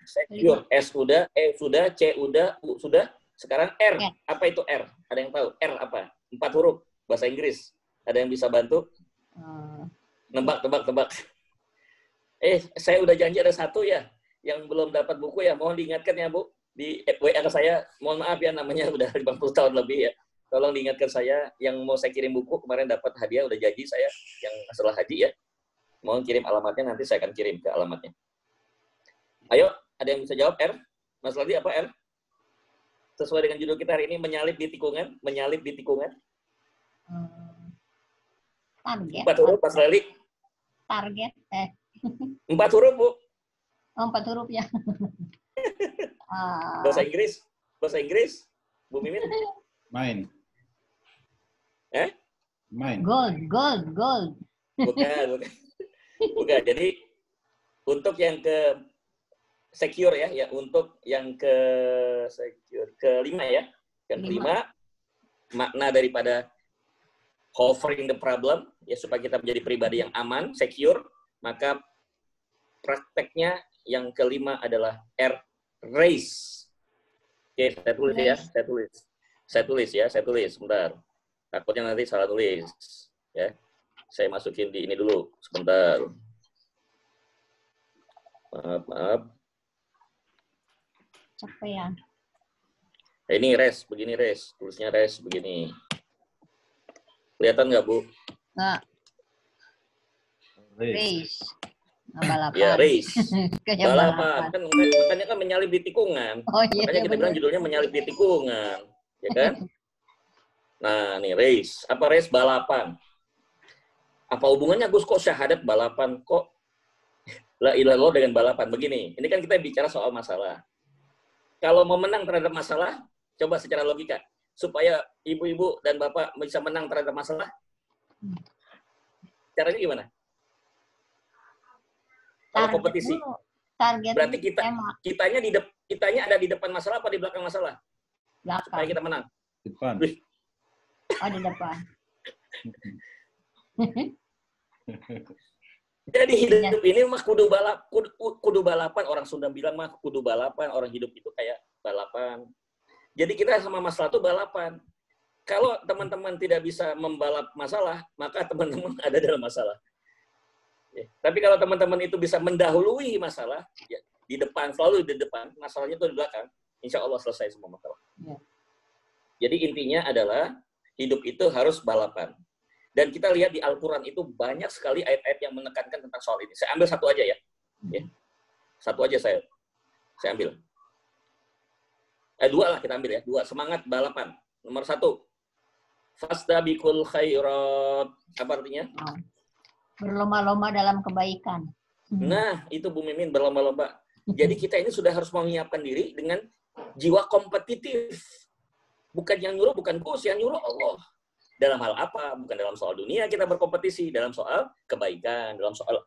secure. S udah, E sudah, C udah, U sudah. Sekarang R. Apa itu R? Ada yang tahu? R apa? 4 huruf bahasa Inggris. Ada yang bisa bantu? Tebak. Saya udah janji ada satu ya yang belum dapat buku ya. Mohon diingatkan ya, Bu. Di WA saya, mohon maaf ya, namanya udah 50 tahun lebih ya. Tolong diingatkan saya yang mau saya kirim buku kemarin dapat hadiah, udah janji saya yang masalah haji ya. Mohon kirim alamatnya, nanti saya akan kirim ke alamatnya. Ayo, ada yang bisa jawab R? Mas Ladi, apa R? Sesuai dengan judul kita hari ini, menyalip di tikungan. Menyalip di tikungan. Target. 4 huruf, Mas Lali. Target. 4 huruf, Bu. Oh, 4 huruf ya. Bahasa Inggris. Bahasa Inggris. Bu Mimin. Main. Main. Gold. Bukan. Jadi, untuk yang ke secure ya, untuk yang ke secure kelima ya. Yang kelima, makna daripada covering the problem ya, supaya kita menjadi pribadi yang aman, secure, maka prakteknya yang kelima adalah R, raise. Oke, saya tulis ya, saya tulis sebentar. Takutnya nanti salah tulis ya. Saya masukin di ini dulu sebentar. Maaf. Capean. Ini res, begini res. Tulisnya res, begini. Kelihatan nggak, Bu? Nggak. Race. Balapan. Ya, race. Balapan. Kan makanya kan menyalip di tikungan. Oh, iya, makanya kita bilang judulnya menyalip di tikungan. Ya kan? Nah, nih race. Apa race? Balapan. Apa hubungannya, Gus, kok syahadat balapan? Kok la ilaha illallah dengan balapan? Begini, ini kan kita bicara soal masalah. Kalau mau menang terhadap masalah, coba secara logika. Supaya ibu-ibu dan bapak bisa menang terhadap masalah. Caranya gimana? Kalau kompetisi. Target berarti kitanya ada di depan masalah apa di belakang masalah? Belakang. Supaya kita menang. Depan. Oh, di depan. Jadi hidup ini mah kudu balapan. Orang Sunda bilang mah kudu balapan. Orang hidup itu kayak balapan. Jadi kita sama masalah itu balapan. Kalau teman-teman tidak bisa membalap masalah, maka teman-teman ada dalam masalah. Ya. Tapi kalau teman-teman itu bisa mendahului masalah, ya, di depan, selalu di depan, masalahnya itu di belakang, insya Allah selesai semua masalah. Ya. Jadi intinya adalah hidup itu harus balapan. Dan kita lihat di Al-Quran itu banyak sekali ayat-ayat yang menekankan tentang soal ini. Saya ambil satu aja ya. Satu aja saya ambil. Dua lah kita ambil ya. Dua. Semangat balapan. Nomor 1. Fastabiqul khairat. Apa artinya? Berlomba-lomba dalam kebaikan. Nah, itu Bu Mimin, berlomba-lomba. Jadi kita ini sudah harus menyiapkan diri dengan jiwa kompetitif. Bukan yang nyuruh, bukan Gus, yang nyuruh Allah. Dalam hal apa? Bukan dalam soal dunia kita berkompetisi, dalam soal kebaikan, dalam soal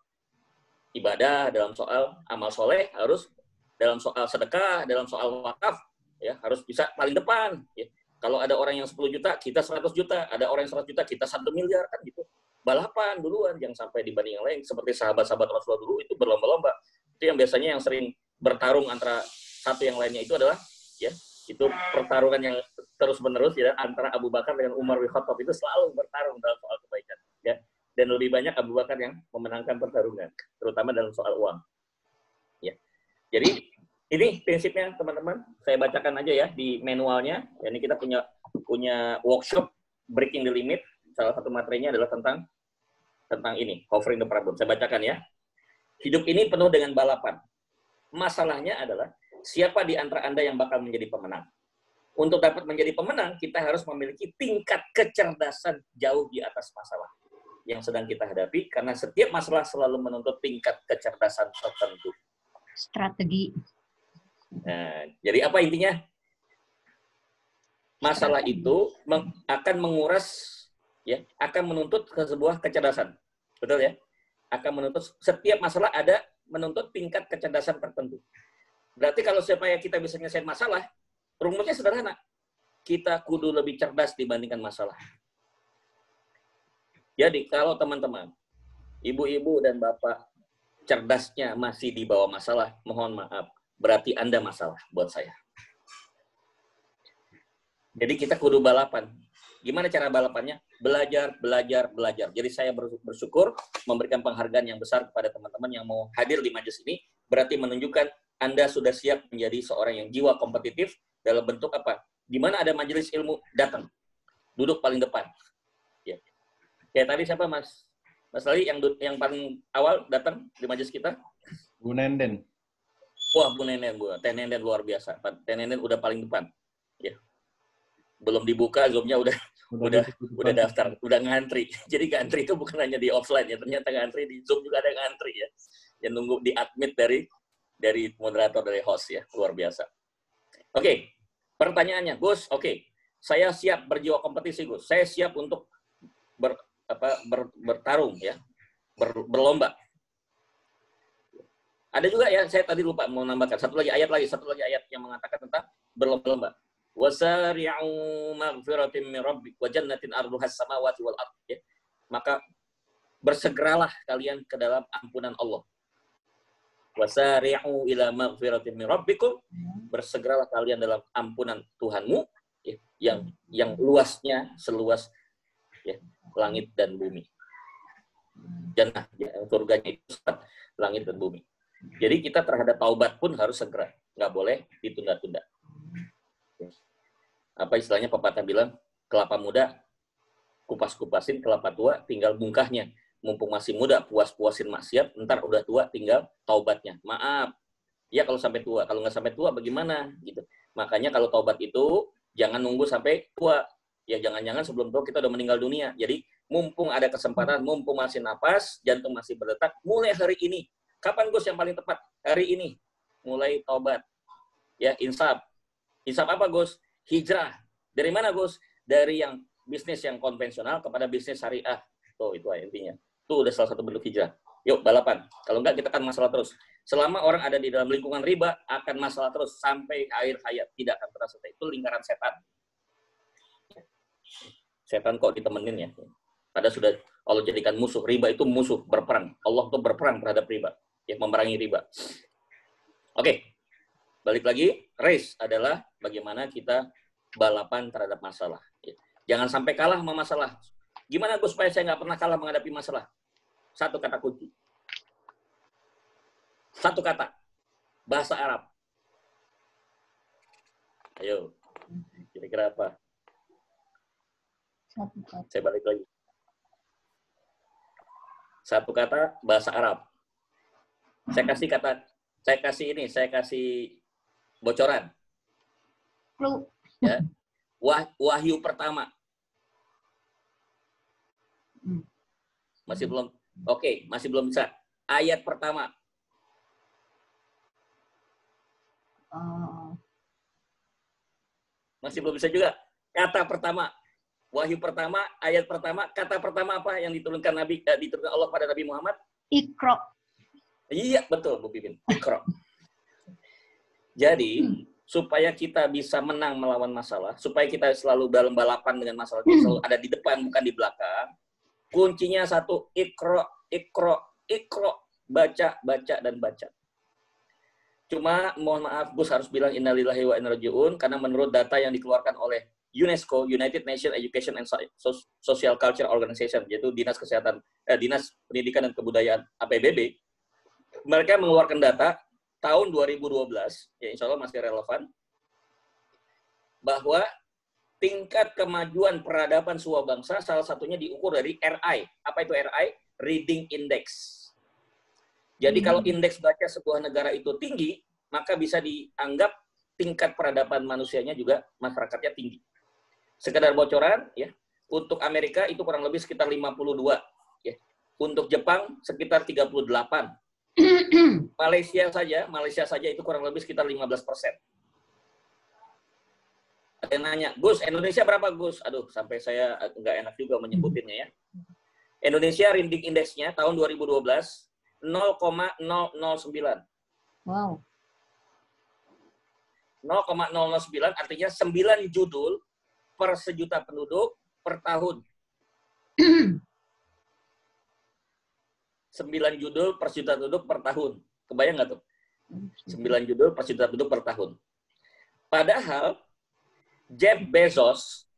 ibadah, dalam soal amal soleh, harus dalam soal sedekah, dalam soal wakaf, ya harus bisa paling depan. Ya. Kalau ada orang yang 10 juta, kita 100 juta. Ada orang yang 100 juta, kita 1 miliar, kan gitu. Balapan duluan, jangan sampai dibanding yang lain. Seperti sahabat-sahabat Rasulullah dulu, itu berlomba-lomba. Itu yang biasanya yang sering bertarung antara satu yang lainnya itu adalah, ya, itu pertarungan yang terus-menerus ya, antara Abu Bakar dengan Umar bin Khattab itu selalu bertarung dalam soal kebaikan. Ya. Dan lebih banyak Abu Bakar yang memenangkan pertarungan, terutama dalam soal uang. Ya. Jadi, ini prinsipnya teman-teman. Saya bacakan aja ya di manualnya. Ya, ini kita punya workshop Breaking the Limit. Salah satu materinya adalah tentang ini, covering the problem. Saya bacakan ya. Hidup ini penuh dengan balapan. Masalahnya adalah siapa di antara Anda yang bakal menjadi pemenang? Untuk dapat menjadi pemenang, kita harus memiliki tingkat kecerdasan jauh di atas masalah yang sedang kita hadapi, karena setiap masalah selalu menuntut tingkat kecerdasan tertentu. Strategi. Nah, jadi apa intinya? Masalah itu akan menguras, ya, akan menuntut ke sebuah kecerdasan. Betul ya? Akan menuntut, setiap masalah ada menuntut tingkat kecerdasan tertentu. Berarti kalau supaya kita bisa menyelesaikan masalah, rumusnya sederhana. Kita kudu lebih cerdas dibandingkan masalah. Jadi kalau teman-teman, ibu-ibu dan bapak cerdasnya masih di bawah masalah, mohon maaf, berarti Anda masalah buat saya. Jadi kita kudu balapan. Gimana cara balapannya? Belajar, belajar, belajar. Jadi saya bersyukur memberikan penghargaan yang besar kepada teman-teman yang mau hadir di majelis ini. Berarti menunjukkan Anda sudah siap menjadi seorang yang jiwa kompetitif dalam bentuk apa? Gimana ada majelis ilmu, datang. Duduk paling depan. Ya. Kayak tadi siapa Mas Lali yang paling awal datang di majelis kita? Bu Nenden. Wah, Bu Nenden, Teh Nenden luar biasa. Teh Nenden udah paling depan. Ya. Belum dibuka Zoom-nya udah daftar, udah ngantri. Jadi ngantri itu bukan hanya di offline ya, ternyata ngantri di Zoom juga ada ngantri ya. Yang nunggu di admit dari moderator, dari host ya, luar biasa. Oke, pertanyaannya, Gus, oke. Saya siap berjiwa kompetisi, Gus. Saya siap untuk bertarung ya, berlomba. Ada juga ya, saya tadi lupa mau nambahkan satu lagi ayat yang mengatakan tentang berlomba-lomba. Wasari'u maghfiratin min rabbik wa jannatin arduhas samawati wal ardh. Ya. Maka bersegeralah kalian ke dalam ampunan Allah. Wasari'u ila maghfiratin min rabbikum. Bersegeralah kalian dalam ampunan Tuhanmu ya, yang luasnya seluas ya, langit dan bumi. Jannah, ya, surganya itu langit dan bumi. Jadi kita terhadap taubat pun harus segera, nggak boleh ditunda-tunda. Apa istilahnya pepatah bilang, kelapa muda kupas-kupasin, kelapa tua tinggal bungkahnya. Mumpung masih muda, puas-puasin maksiat, ntar udah tua tinggal taubatnya. Maaf, ya kalau sampai tua. Kalau nggak sampai tua bagaimana? Gitu. Makanya kalau taubat itu jangan nunggu sampai tua. Ya jangan-jangan sebelum tua kita udah meninggal dunia. Jadi mumpung ada kesempatan, mumpung masih napas, jantung masih berdetak, mulai hari ini. Kapan Gus yang paling tepat? Hari ini. Mulai taubat. Ya, insaf. Insaf apa Gus? Hijrah. Dari mana Gus? Dari yang bisnis yang konvensional kepada bisnis syariah. Tuh, itu intinya. Itu udah salah satu bentuk hijrah. Yuk, balapan. Kalau enggak, kita akan masalah terus. Selama orang ada di dalam lingkungan riba, akan masalah terus sampai akhir hayat. Tidak akan pernah selesai. Itu lingkaran setan. Setan kok ditemenin ya. Padahal sudah Allah jadikan musuh. Riba itu musuh, berperang. Allah tuh berperang terhadap riba. Ya, memerangi riba. Oke. Balik lagi, race adalah bagaimana kita balapan terhadap masalah. Jangan sampai kalah sama masalah. Gimana Gus supaya saya nggak pernah kalah menghadapi masalah? Satu kata kunci. Satu kata. Bahasa Arab. Ayo. Kira-kira apa? Saya balik lagi. Satu kata, bahasa Arab. Saya kasih bocoran. Ya. Wahyu pertama. Masih belum. Oke, masih belum bisa. Ayat pertama. Masih belum bisa juga. Kata pertama. Wahyu pertama, ayat pertama, kata pertama apa yang diturunkan diturunkan Allah pada Nabi Muhammad? Iqra. Iya, betul Bu Pipin. Iqra. Jadi, supaya kita bisa menang melawan masalah, supaya kita selalu dalam balapan dengan masalah, selalu ada di depan, bukan di belakang, kuncinya satu, Iqra, Iqra, Iqra. Baca, baca, dan baca. Cuma, mohon maaf, Gus harus bilang innalillahi wa inna ilaihi raji'un, karena menurut data yang dikeluarkan oleh UNESCO, United Nations Education and Social Culture Organization, yaitu Dinas Pendidikan dan Kebudayaan APBB, mereka mengeluarkan data tahun 2012, ya insya Allah masih relevan, bahwa tingkat kemajuan peradaban sebuah bangsa salah satunya diukur dari RI. Apa itu RI? Reading Index. Jadi kalau indeks baca sebuah negara itu tinggi, maka bisa dianggap tingkat peradaban manusianya juga masyarakatnya tinggi. Sekedar bocoran, ya, untuk Amerika itu kurang lebih sekitar 52, ya. Untuk Jepang sekitar 38. Malaysia saja itu kurang lebih sekitar 15%. Ada yang nanya, Gus, Indonesia berapa Gus? Aduh, sampai saya nggak enak juga menyebutinnya ya. Indonesia reading indeksnya tahun 2012 0,009. Wow. 0,009 artinya 9 judul per sejuta penduduk per tahun. 9 judul per juta penduduk per tahun. Kebayang nggak tuh? 9 judul per juta penduduk per tahun. Padahal Jeff Bezos,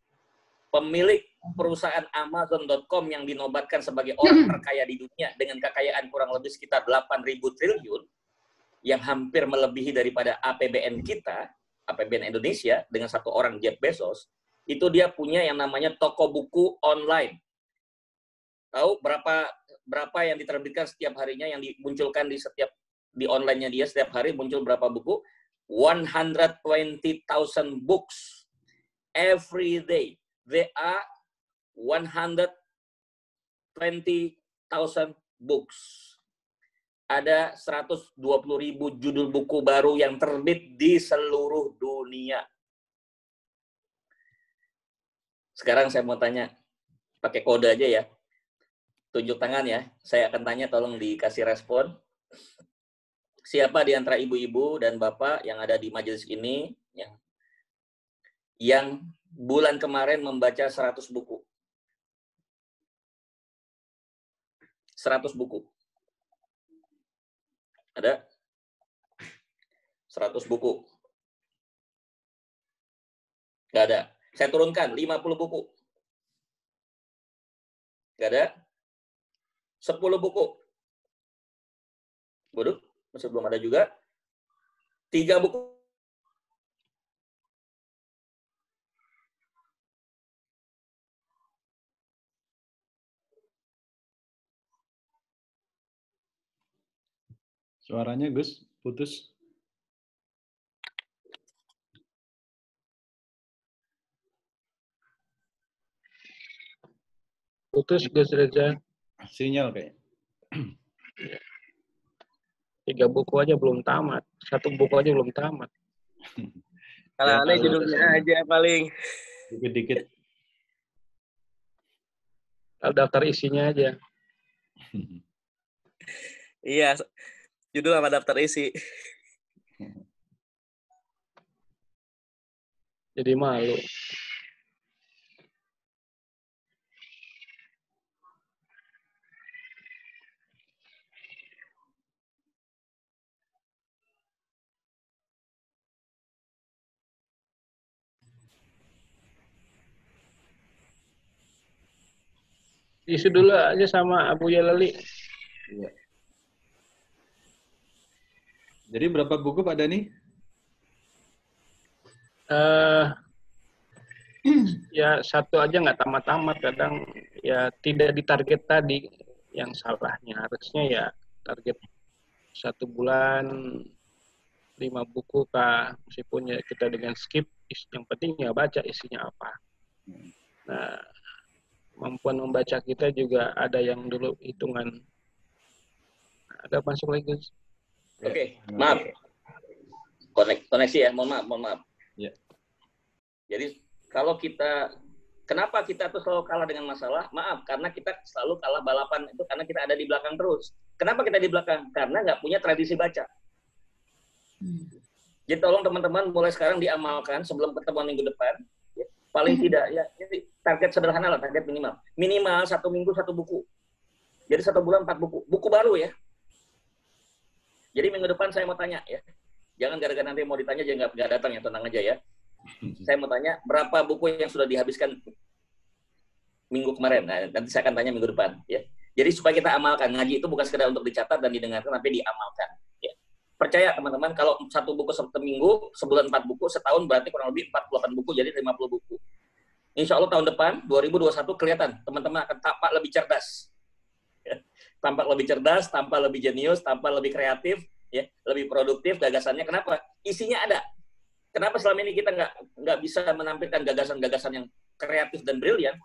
pemilik perusahaan Amazon.com yang dinobatkan sebagai orang terkaya di dunia dengan kekayaan kurang lebih sekitar 8.000 triliun, yang hampir melebihi daripada APBN kita, APBN Indonesia, dengan satu orang Jeff Bezos, itu dia punya yang namanya toko buku online. Tahu berapa yang diterbitkan setiap harinya, yang dimunculkan di online-nya dia setiap hari muncul berapa buku? 120,000 books every day. There are 120,000 books. Ada 120.000 judul buku baru yang terbit di seluruh dunia. Sekarang saya mau tanya, pakai kode aja ya. Tunjuk tangan ya. Saya akan tanya, tolong dikasih respon. Siapa di antara ibu-ibu dan bapak yang ada di majelis ini yang bulan kemarin membaca 100 buku? 100 buku. Ada? 100 buku. Nggak ada. Saya turunkan 50 buku. Nggak ada? 10 buku. Waduh, masih belum ada juga. 3 buku. Suaranya Gus, putus. Putus Gus Reza. Sinyal kayak. 3 buku aja belum tamat. 1 buku aja belum tamat. Kalau aneh judulnya aja paling. Dikit-dikit. Kalau daftar isinya aja. Iya, judul sama daftar isi. Jadi malu. Isi dulu aja sama Abu Yalali. Iya. Jadi berapa buku Pak Dani? Ya satu aja nggak tamat-tamat, kadang ya tidak ditarget tadi yang salahnya. Harusnya ya target 1 bulan 5 buku kah, meskipun ya kita dengan skip, yang penting ya baca isinya apa. Nah, kemampuan membaca kita juga ada yang dulu hitungan. Ada masuk lagi. Oke, maaf. Koneksi ya, mohon maaf. Ya. Jadi kalau kenapa kita tuh selalu kalah dengan masalah? Maaf, karena kita selalu kalah balapan itu karena kita ada di belakang terus. Kenapa kita di belakang? Karena nggak punya tradisi baca. Jadi tolong teman-teman mulai sekarang diamalkan sebelum pertemuan minggu depan. Ya, paling tidak ya, jadi target sederhana lah, target minimal. Minimal 1 minggu 1 buku. Jadi 1 bulan 4 buku. Buku baru ya. Jadi minggu depan saya mau tanya ya. Jangan gara-gara nanti mau ditanya jangan nggak datang ya, tenang aja ya. Saya mau tanya berapa buku yang sudah dihabiskan minggu kemarin. Nah, nanti saya akan tanya minggu depan ya. Jadi supaya kita amalkan, ngaji itu bukan sekedar untuk dicatat dan didengarkan, tapi diamalkan. Ya. Percaya teman-teman, kalau 1 buku seminggu, sebulan 4 buku, setahun berarti kurang lebih 48 buku, jadi 50 buku. Insya Allah tahun depan 2021 kelihatan teman-teman akan tampak lebih cerdas. Ya. Tampak lebih cerdas, tampak lebih jenius, tampak lebih kreatif, ya, lebih produktif gagasannya. Kenapa? Isinya ada. Kenapa selama ini kita nggak bisa menampilkan gagasan-gagasan yang kreatif dan brilian?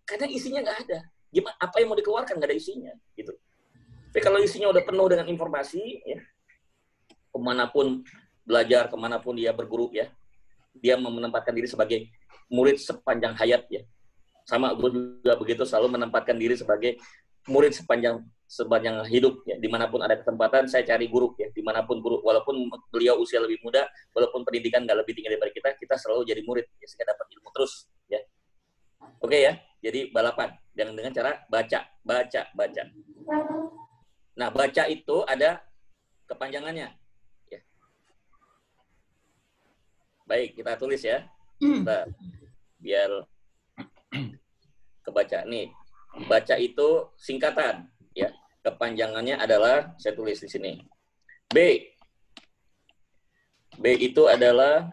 Karena isinya nggak ada. Gimana? Apa yang mau dikeluarkan nggak ada isinya, gitu. Tapi kalau isinya udah penuh dengan informasi, ya, kemanapun belajar, kemanapun dia berguru, ya, dia menempatkan diri sebagai murid sepanjang hayat, ya. Sama gue juga begitu, selalu menempatkan diri sebagai murid sepanjang hidup, ya. Dimanapun ada kesempatan saya cari guru, ya. Dimanapun guru, walaupun beliau usia lebih muda, walaupun pendidikan nggak lebih tinggi daripada kita selalu jadi murid, ya, sehingga dapat ilmu terus, ya. Oke ya, jadi balapan dengan cara baca. Nah, baca itu ada kepanjangannya. Ya. Baik, kita tulis ya. Bentar. Biar kebaca nih. Baca itu singkatan, ya. Kepanjangannya adalah, saya tulis di sini. B. B itu adalah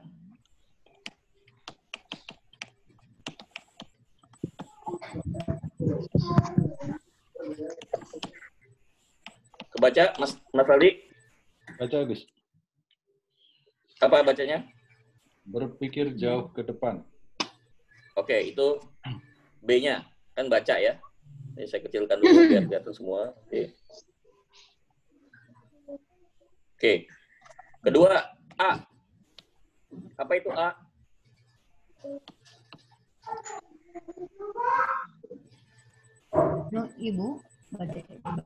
kebaca, Mas Aldi? Baca, Gus. Apa bacanya? Berpikir jauh ke depan. Oke, itu B-nya. Kan baca ya. Ini saya kecilkan dulu biar kelihatan semua. Oke. Oke. Kedua, A. Apa itu A? No, Ibu, baca lagi.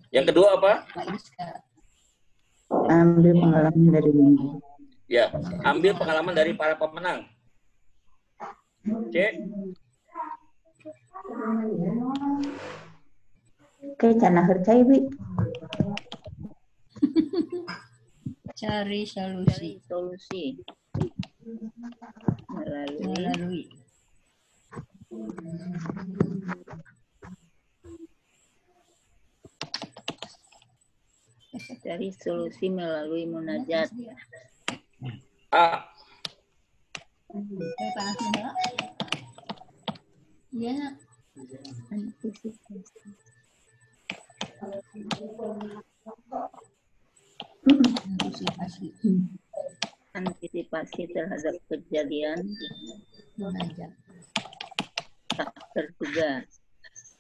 Yang kedua apa? Ambil pengalaman dari ini. Ya, ambil pengalaman dari para pemenang. C. Oke, karena percaya, Bi. Cari solusi. Melalui. Cari solusi melalui munajat. A. Iya. Antisipasi terhadap kejadian tak terduga.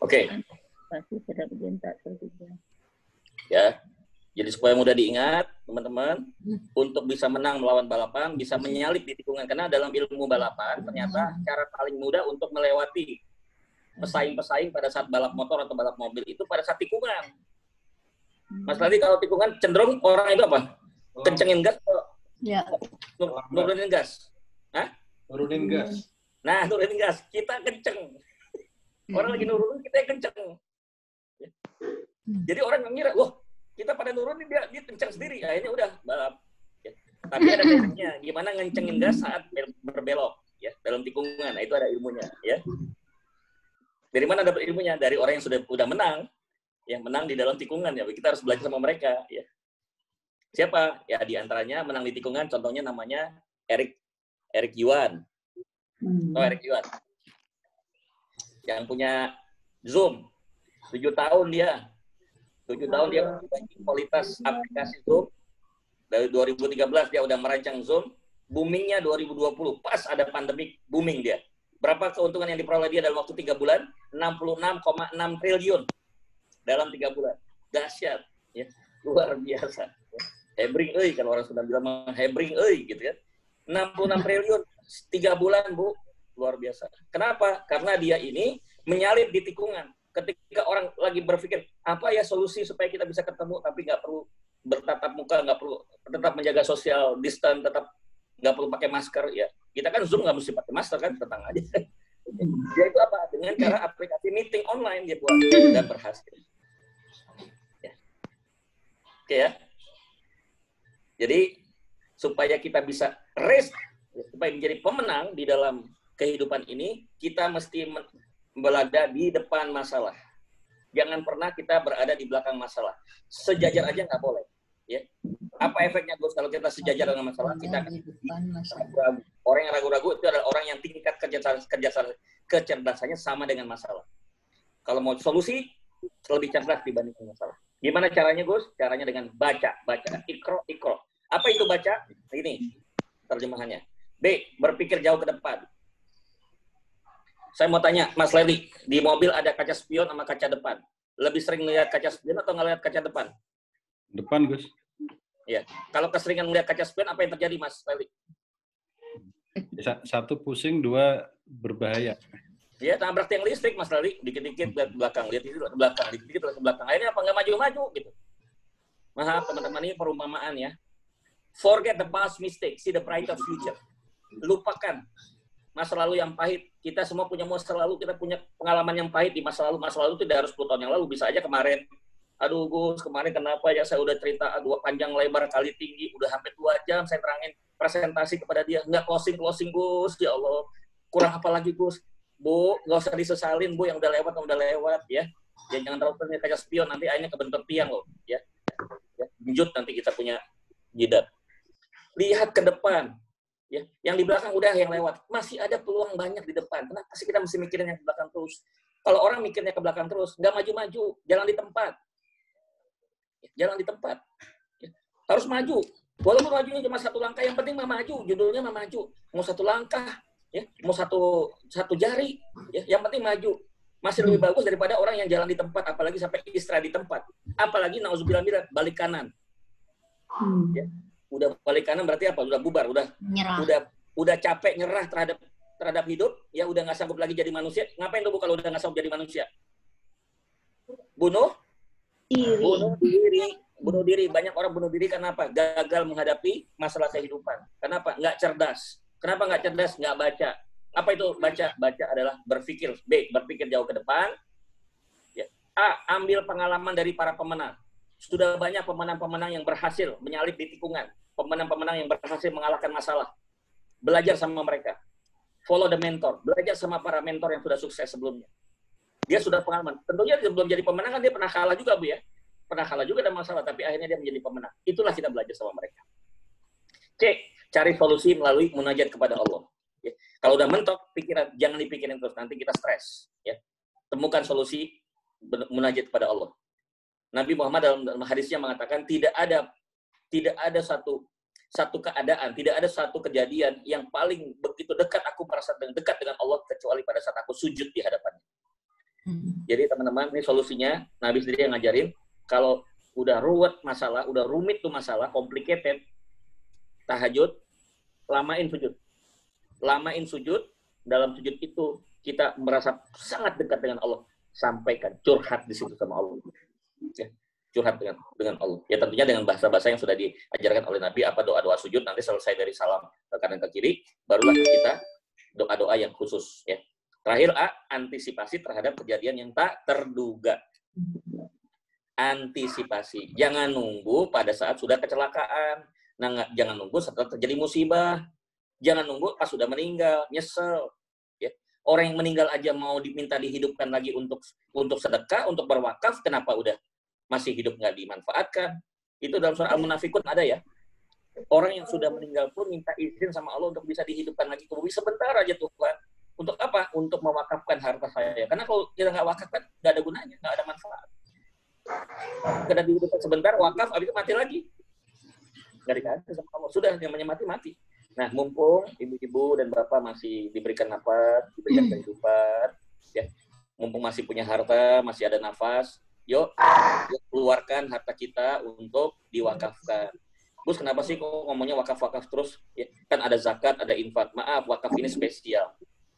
Oke. Antisipasi terhadap kejadian tak terduga. Ya. Jadi supaya mudah diingat, teman-teman, untuk bisa menang melawan balapan, bisa menyalip di tikungan. Karena dalam ilmu balapan, ternyata cara paling mudah untuk melewati pesaing-pesaing pada saat balap motor atau balap mobil itu pada saat tikungan. Mas tadi kalau tikungan cenderung orang itu apa? Kencengin gas atau nurunin gas? Hah? Nurunin gas. Nah, nurunin gas. Kita kenceng. Orang lagi nurunin, kita kenceng. Jadi orang mengira, wah, kita pada nurunin dia kenceng sendiri. Ya ini udah balap. Ya. Tapi ada tekniknya. Gimana ngencengin gas saat berbelok ya dalam tikungan. Nah, itu ada ilmunya ya. Dari mana dapat ilmunya? Dari orang yang sudah menang. Yang menang di dalam tikungan ya. Kita harus belajar sama mereka ya. Siapa? Ya di antaranya menang di tikungan, contohnya namanya Eric Yuan. Oh, Eric Yuan. Yang punya Zoom. 7 tahun dia. 7 tahun dia memperbaiki kualitas aplikasi Zoom. Dari 2013 dia udah merancang Zoom. Boomingnya 2020. Pas ada pandemik, booming dia. Berapa keuntungan yang diperoleh dia dalam waktu 3 bulan? 66,6 triliun. Dalam 3 bulan. Dahsyat. Ya. Luar biasa. Hebring euy, kan orang sudah bilang hebring euy, gitu kan. 66 triliun. 3 bulan, Bu. Luar biasa. Kenapa? Karena dia ini menyalip di tikungan. Ketika orang lagi berpikir, apa ya solusi supaya kita bisa ketemu, tapi nggak perlu bertatap muka, nggak perlu tetap menjaga social distance, tetap nggak perlu pakai masker, ya kita kan Zoom nggak mesti pakai masker kan, tenang aja. Dia itu apa? Dengan cara aplikasi meeting online dia buat dan berhasil. Ya. Oke ya. Jadi supaya kita bisa race, supaya menjadi pemenang di dalam kehidupan ini, kita mesti berada di depan masalah. Jangan pernah kita berada di belakang masalah. Sejajar aja nggak boleh. Ya. Apa efeknya Gus kalau kita sejajar dengan masalah? Kita akan ragu-ragu. Orang yang ragu-ragu itu adalah orang yang tingkat kecerdasannya sama dengan masalah. Kalau mau solusi, lebih cerdas dibandingkan masalah. Gimana caranya Gus? Caranya dengan baca. Ikro. Apa itu baca? Ini terjemahannya. B. Berpikir jauh ke depan. Saya mau tanya, Mas Leli, di mobil ada kaca spion sama kaca depan. Lebih sering melihat kaca spion atau ngelihat kaca depan? Depan, Gus. Ya. Kalau keseringan melihat kaca spion, apa yang terjadi, Mas Leli? Satu pusing, dua berbahaya. Ya, nabrak tiang listrik, Mas Leli. Dikit-dikit lihat ke belakang, lihat ke belakang, dikit-dikit lihat ke belakang. Akhirnya apa? Nggak maju-maju, gitu. Maaf teman-teman, ini perumpamaan ya. Forget the past mistake, see the brighter future. Lupakan masa lalu yang pahit. Kita semua punya masa lalu, kita punya pengalaman yang pahit di masa lalu. Masa lalu tidak harus 10 tahun yang lalu, bisa aja kemarin. Aduh Gus, kemarin kenapa ya saya udah cerita panjang lebar kali tinggi, udah hampir 2 jam saya terangin presentasi kepada dia, nggak closing Gus, ya Allah. Kurang apa lagi Gus? Bu, nggak usah disesalin Bu, yang udah lewat ya. Ya jangan terlalu terlihat kayak spion, nanti akhirnya kebentur tiang loh, ya. Lanjut nanti kita punya jidat. Lihat ke depan. Ya, yang di belakang udah yang lewat. Masih ada peluang banyak di depan. Kenapa sih kita mesti mikirin yang ke belakang terus? Kalau orang mikirnya ke belakang terus, nggak maju-maju, jalan di tempat. Jalan di tempat. Ya, harus maju. Walaupun majunya cuma 1 langkah, yang penting mah maju. Judulnya mah maju. Mau 1 langkah, ya, mau satu jari, ya, yang penting maju. Masih lebih bagus daripada orang yang jalan di tempat, apalagi sampai istirahat di tempat. Apalagi nauzubillah balik kanan. Ya. Udah balik kanan berarti apa? Udah bubar, udah capek nyerah terhadap hidup, ya udah nggak sanggup lagi jadi manusia. Ngapain tuh Bu kalau udah nggak sanggup jadi manusia? Bunuh diri. Banyak orang bunuh diri karena apa? Gagal menghadapi masalah kehidupan. Kenapa? Nggak cerdas. Kenapa nggak cerdas? Nggak baca. Apa itu baca? Baca adalah berpikir. B, berpikir jauh ke depan. Ya. A, ambil pengalaman dari para pemenang. Sudah banyak pemenang-pemenang yang berhasil menyalip di tikungan. Pemenang-pemenang yang berhasil mengalahkan masalah. Belajar sama mereka. Follow the mentor. Belajar sama para mentor yang sudah sukses sebelumnya. Dia sudah pengalaman. Tentunya sebelum jadi pemenang kan dia pernah kalah juga, Bu ya. Pernah kalah juga ada masalah, tapi akhirnya dia menjadi pemenang. Itulah kita belajar sama mereka. C, cari solusi melalui munajat kepada Allah. Ya. Kalau udah mentok pikiran, jangan dipikirin terus. Nanti kita stres. Ya. Temukan solusi munajat kepada Allah. Nabi Muhammad dalam hadisnya mengatakan tidak ada satu keadaan, tidak ada satu kejadian yang paling begitu dekat aku merasa dekat dengan Allah kecuali pada saat aku sujud di hadapannya. Jadi teman-teman, ini solusinya Nabi sendiri yang ngajarin, kalau udah ruwet masalah, udah rumit tuh masalah, complicated, tahajud, lamain sujud, dalam sujud itu kita merasa sangat dekat dengan Allah, sampaikan, curhat di situ sama Allah. Ya, curhat dengan Allah. Ya tentunya dengan bahasa-bahasa yang sudah diajarkan oleh Nabi, apa doa-doa sujud, nanti selesai dari salam ke kanan ke kiri, barulah kita doa-doa yang khusus. Ya. Terakhir A, antisipasi terhadap kejadian yang tak terduga. Antisipasi. Jangan nunggu pada saat sudah kecelakaan. Jangan nunggu setelah terjadi musibah. Jangan nunggu pas sudah meninggal, nyesel. Ya. Orang yang meninggal aja mau diminta dihidupkan lagi untuk sedekah, untuk berwakaf, kenapa udah masih hidup nggak dimanfaatkan? Itu dalam surah Al-Munafikun ada ya. Orang yang sudah meninggal pun minta izin sama Allah untuk bisa dihidupkan lagi ke bumi sebentar aja Tuhan. Untuk apa? Untuk mewakafkan harta saya. Karena kalau kita nggak wakafkan, nggak ada gunanya, nggak ada manfaat. Kita dihidupkan sebentar, wakaf, habis itu mati lagi. Nggak dikasih sama Allah. Sudah, yang mati. Nah, mumpung ibu-ibu dan bapak masih diberikan nafas, diberikan kehidupan, ya, mumpung masih punya harta, masih ada nafas, yuk keluarkan harta kita untuk diwakafkan. Gus, kenapa sih kok ngomongnya wakaf-wakaf terus? Ya, kan ada zakat, ada infak. Maaf, wakaf ini spesial.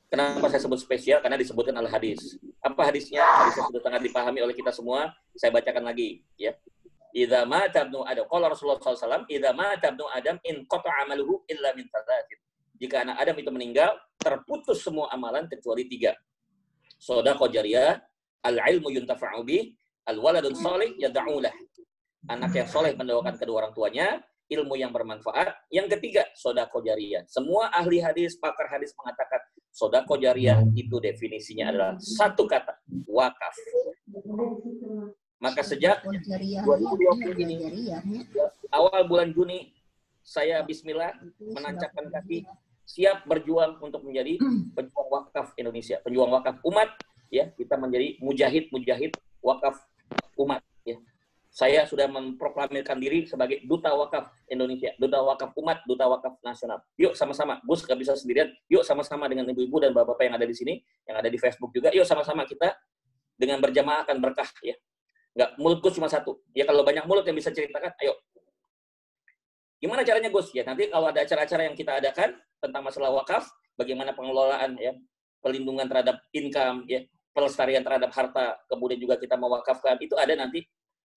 Kenapa saya sebut spesial? Karena disebutkan oleh hadis. Apa hadisnya? Hadisnya sudah sangat dipahami oleh kita semua. Saya bacakan lagi. Ya. Idza mata ibnu Adam, qala Rasulullah SAW, idza mata ibnu Adam in qata'a amaluhu illa min thalathin. Jika anak Adam itu meninggal, terputus semua amalan kecuali 3. Shadaqah jariyah, al-ilmu yuntafa'u bih, al-waladun shalih yad'u lah. Anak yang soleh mendoakan kedua orang tuanya, ilmu yang bermanfaat. Yang ketiga, shadaqah jariyah. Semua ahli hadis, pakar hadis mengatakan shadaqah jariyah itu definisinya adalah satu kata, wakaf. Maka sejak 2020 ini, awal bulan Juni, saya bismillah menancapkan kaki, siap berjuang untuk menjadi pejuang wakaf Indonesia, pejuang wakaf umat. Ya, kita menjadi mujahid wakaf umat. Ya. Saya sudah memproklamirkan diri sebagai duta wakaf Indonesia, duta wakaf umat, duta wakaf nasional. Yuk sama-sama, Gus nggak bisa sendirian. Yuk sama-sama dengan ibu-ibu dan bapak-bapak yang ada di sini, yang ada di Facebook juga. Yuk sama-sama kita dengan berjamaah akan berkah. Ya. Nggak, mulut Gus cuma satu. Ya kalau banyak mulut yang bisa ceritakan, ayo. Gimana caranya Gus? Ya nanti kalau ada acara-acara yang kita adakan tentang masalah wakaf, bagaimana pengelolaan, ya, pelindungan terhadap income, ya, pelestarian terhadap harta, kemudian juga kita mewakafkan, itu ada nanti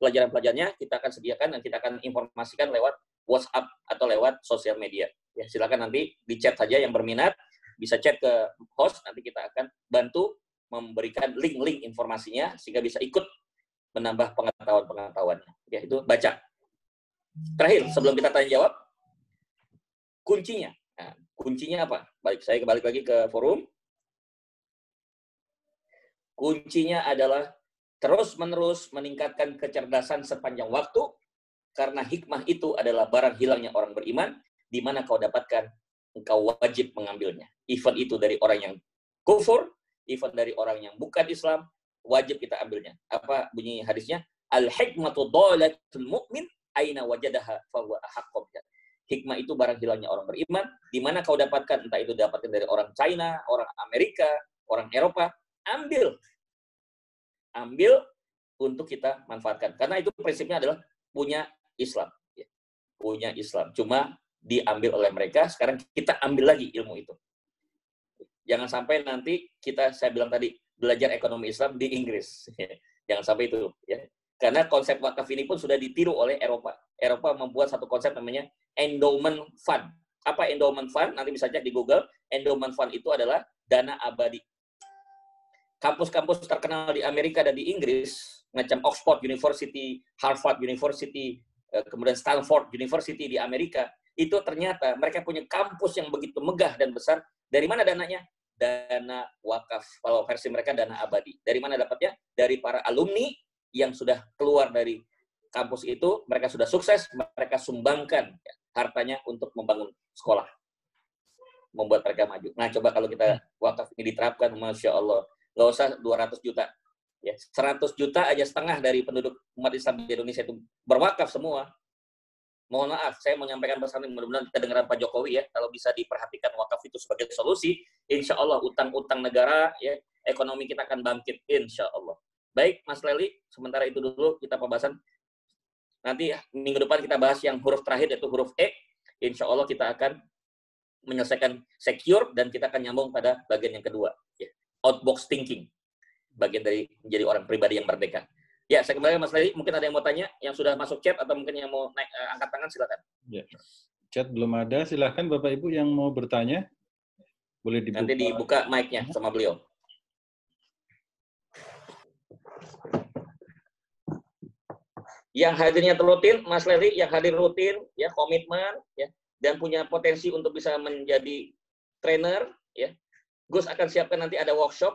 pelajaran-pelajarannya kita akan sediakan dan kita akan informasikan lewat WhatsApp atau lewat sosial media. Ya, silakan nanti di chat saja yang berminat, bisa chat ke host, nanti kita akan bantu memberikan link-link informasinya sehingga bisa ikut menambah pengetahuan-pengetahuannya. Ya, itu baca. Terakhir, sebelum kita tanya jawab, kuncinya. Nah, kuncinya apa? Saya kembali lagi ke forum. Kuncinya adalah terus-menerus meningkatkan kecerdasan sepanjang waktu, karena hikmah itu adalah barang hilangnya orang beriman, di mana kau dapatkan, engkau wajib mengambilnya. Even itu dari orang yang kufur, even dari orang yang bukan Islam, wajib kita ambilnya. Apa bunyi hadisnya? Al-hikmatu dhalatul mu'min, aina wajadaha fahuwa ahaqqu biha. Hikmah itu barang hilangnya orang beriman, di mana kau dapatkan, entah itu dapatkan dari orang China, orang Amerika, orang Eropa, ambil untuk kita manfaatkan. Karena itu prinsipnya adalah punya Islam. Ya. Punya Islam. Cuma diambil oleh mereka, sekarang kita ambil lagi ilmu itu. Jangan sampai nanti saya bilang tadi, belajar ekonomi Islam di Inggris. Jangan sampai itu. Ya. Karena konsep wakaf ini pun sudah ditiru oleh Eropa. Eropa membuat satu konsep namanya endowment fund. Apa endowment fund? Nanti bisa cek di Google. Endowment fund itu adalah dana abadi. Kampus-kampus terkenal di Amerika dan di Inggris, macam Oxford University, Harvard University, kemudian Stanford University di Amerika, itu ternyata mereka punya kampus yang begitu megah dan besar. Dari mana dananya? Dana wakaf. Kalau versi mereka dana abadi. Dari mana dapatnya? Dari para alumni yang sudah keluar dari kampus itu, mereka sudah sukses, mereka sumbangkan hartanya untuk membangun sekolah. Membuat mereka maju. Nah, coba kalau kita wakaf ini diterapkan, Masya Allah. Nggak usah 200 juta. Ya, 100 juta aja setengah dari penduduk umat Islam di Indonesia itu berwakaf semua. Mohon maaf, saya menyampaikan pesan ini, mudah-mudahan kedengaran Pak Jokowi ya, kalau bisa diperhatikan wakaf itu sebagai solusi, insya Allah utang-utang negara, ya, ekonomi kita akan bangkit, insya Allah. Baik, Mas Leli, sementara itu dulu kita pembahasan. Nanti minggu depan kita bahas yang huruf terakhir, yaitu huruf E. Insya Allah kita akan menyelesaikan secure, dan kita akan nyambung pada bagian yang kedua. Ya. Outbox thinking, bagian dari menjadi orang pribadi yang merdeka. Ya, saya kembali Mas Leli, mungkin ada yang mau tanya, yang sudah masuk chat, atau mungkin yang mau naik, angkat tangan, silakan. Ya. Chat belum ada, silakan Bapak Ibu yang mau bertanya, boleh dibuka. Nanti dibuka mic-nya sama beliau. Yang hadirnya rutin, Mas Leli, yang hadir rutin, ya, komitmen, ya, dan punya potensi untuk bisa menjadi trainer, ya. Gus akan siapkan nanti ada workshop,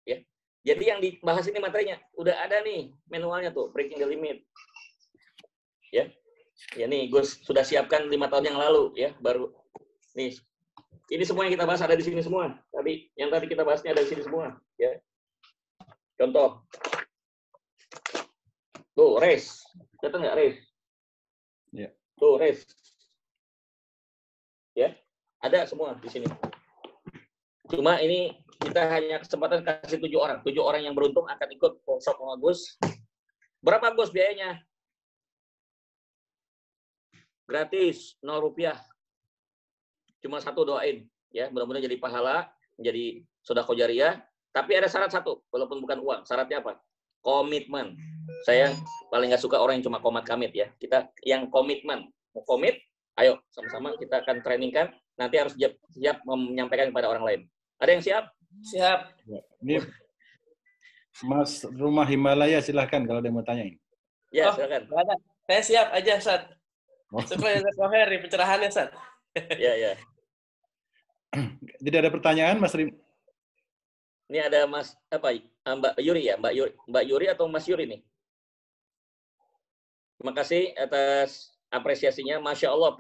ya. Jadi yang dibahas ini materinya udah ada nih manualnya tuh, breaking the limit, ya. Ya nih Gus sudah siapkan 5 tahun yang lalu, ya, baru nih. Ini semua yang kita bahas ada di sini semua. Tadi yang tadi kita bahasnya ada di sini semua, ya. Contoh, tuh race, datang nggak race? Ya. Tuh race, ya, ada semua di sini. Cuma ini kita hanya kesempatan kasih 7 orang. 7 orang yang beruntung akan ikut workshop sama Gus. Berapa Gus biayanya? Gratis, 0 rupiah. Cuma satu doain, ya, mudah-mudahan jadi pahala, menjadi sedekah jariah. Tapi ada syarat satu, walaupun bukan uang. Syaratnya apa? Komitmen. Saya paling nggak suka orang yang cuma komat kamit, ya. Kita yang komitmen. Mau komit, ayo sama-sama kita akan trainingkan. Nanti harus siap menyampaikan kepada orang lain. Ada yang siap? Siap. Ya. Ini Mas Rumah Himalaya, silahkan kalau ada yang mau tanyain. Ya, silakan. Ada. Saya siap aja, Sat. Oh. Supaya Koher di pencerahannya, Sat. Ya, ya. Tidak ada pertanyaan, Mas Rim? Ini ada Mas apa? Mbak Yuri ya, Mbak Yuri atau Mas Yuri nih? Terima kasih atas apresiasinya. Masya Allah,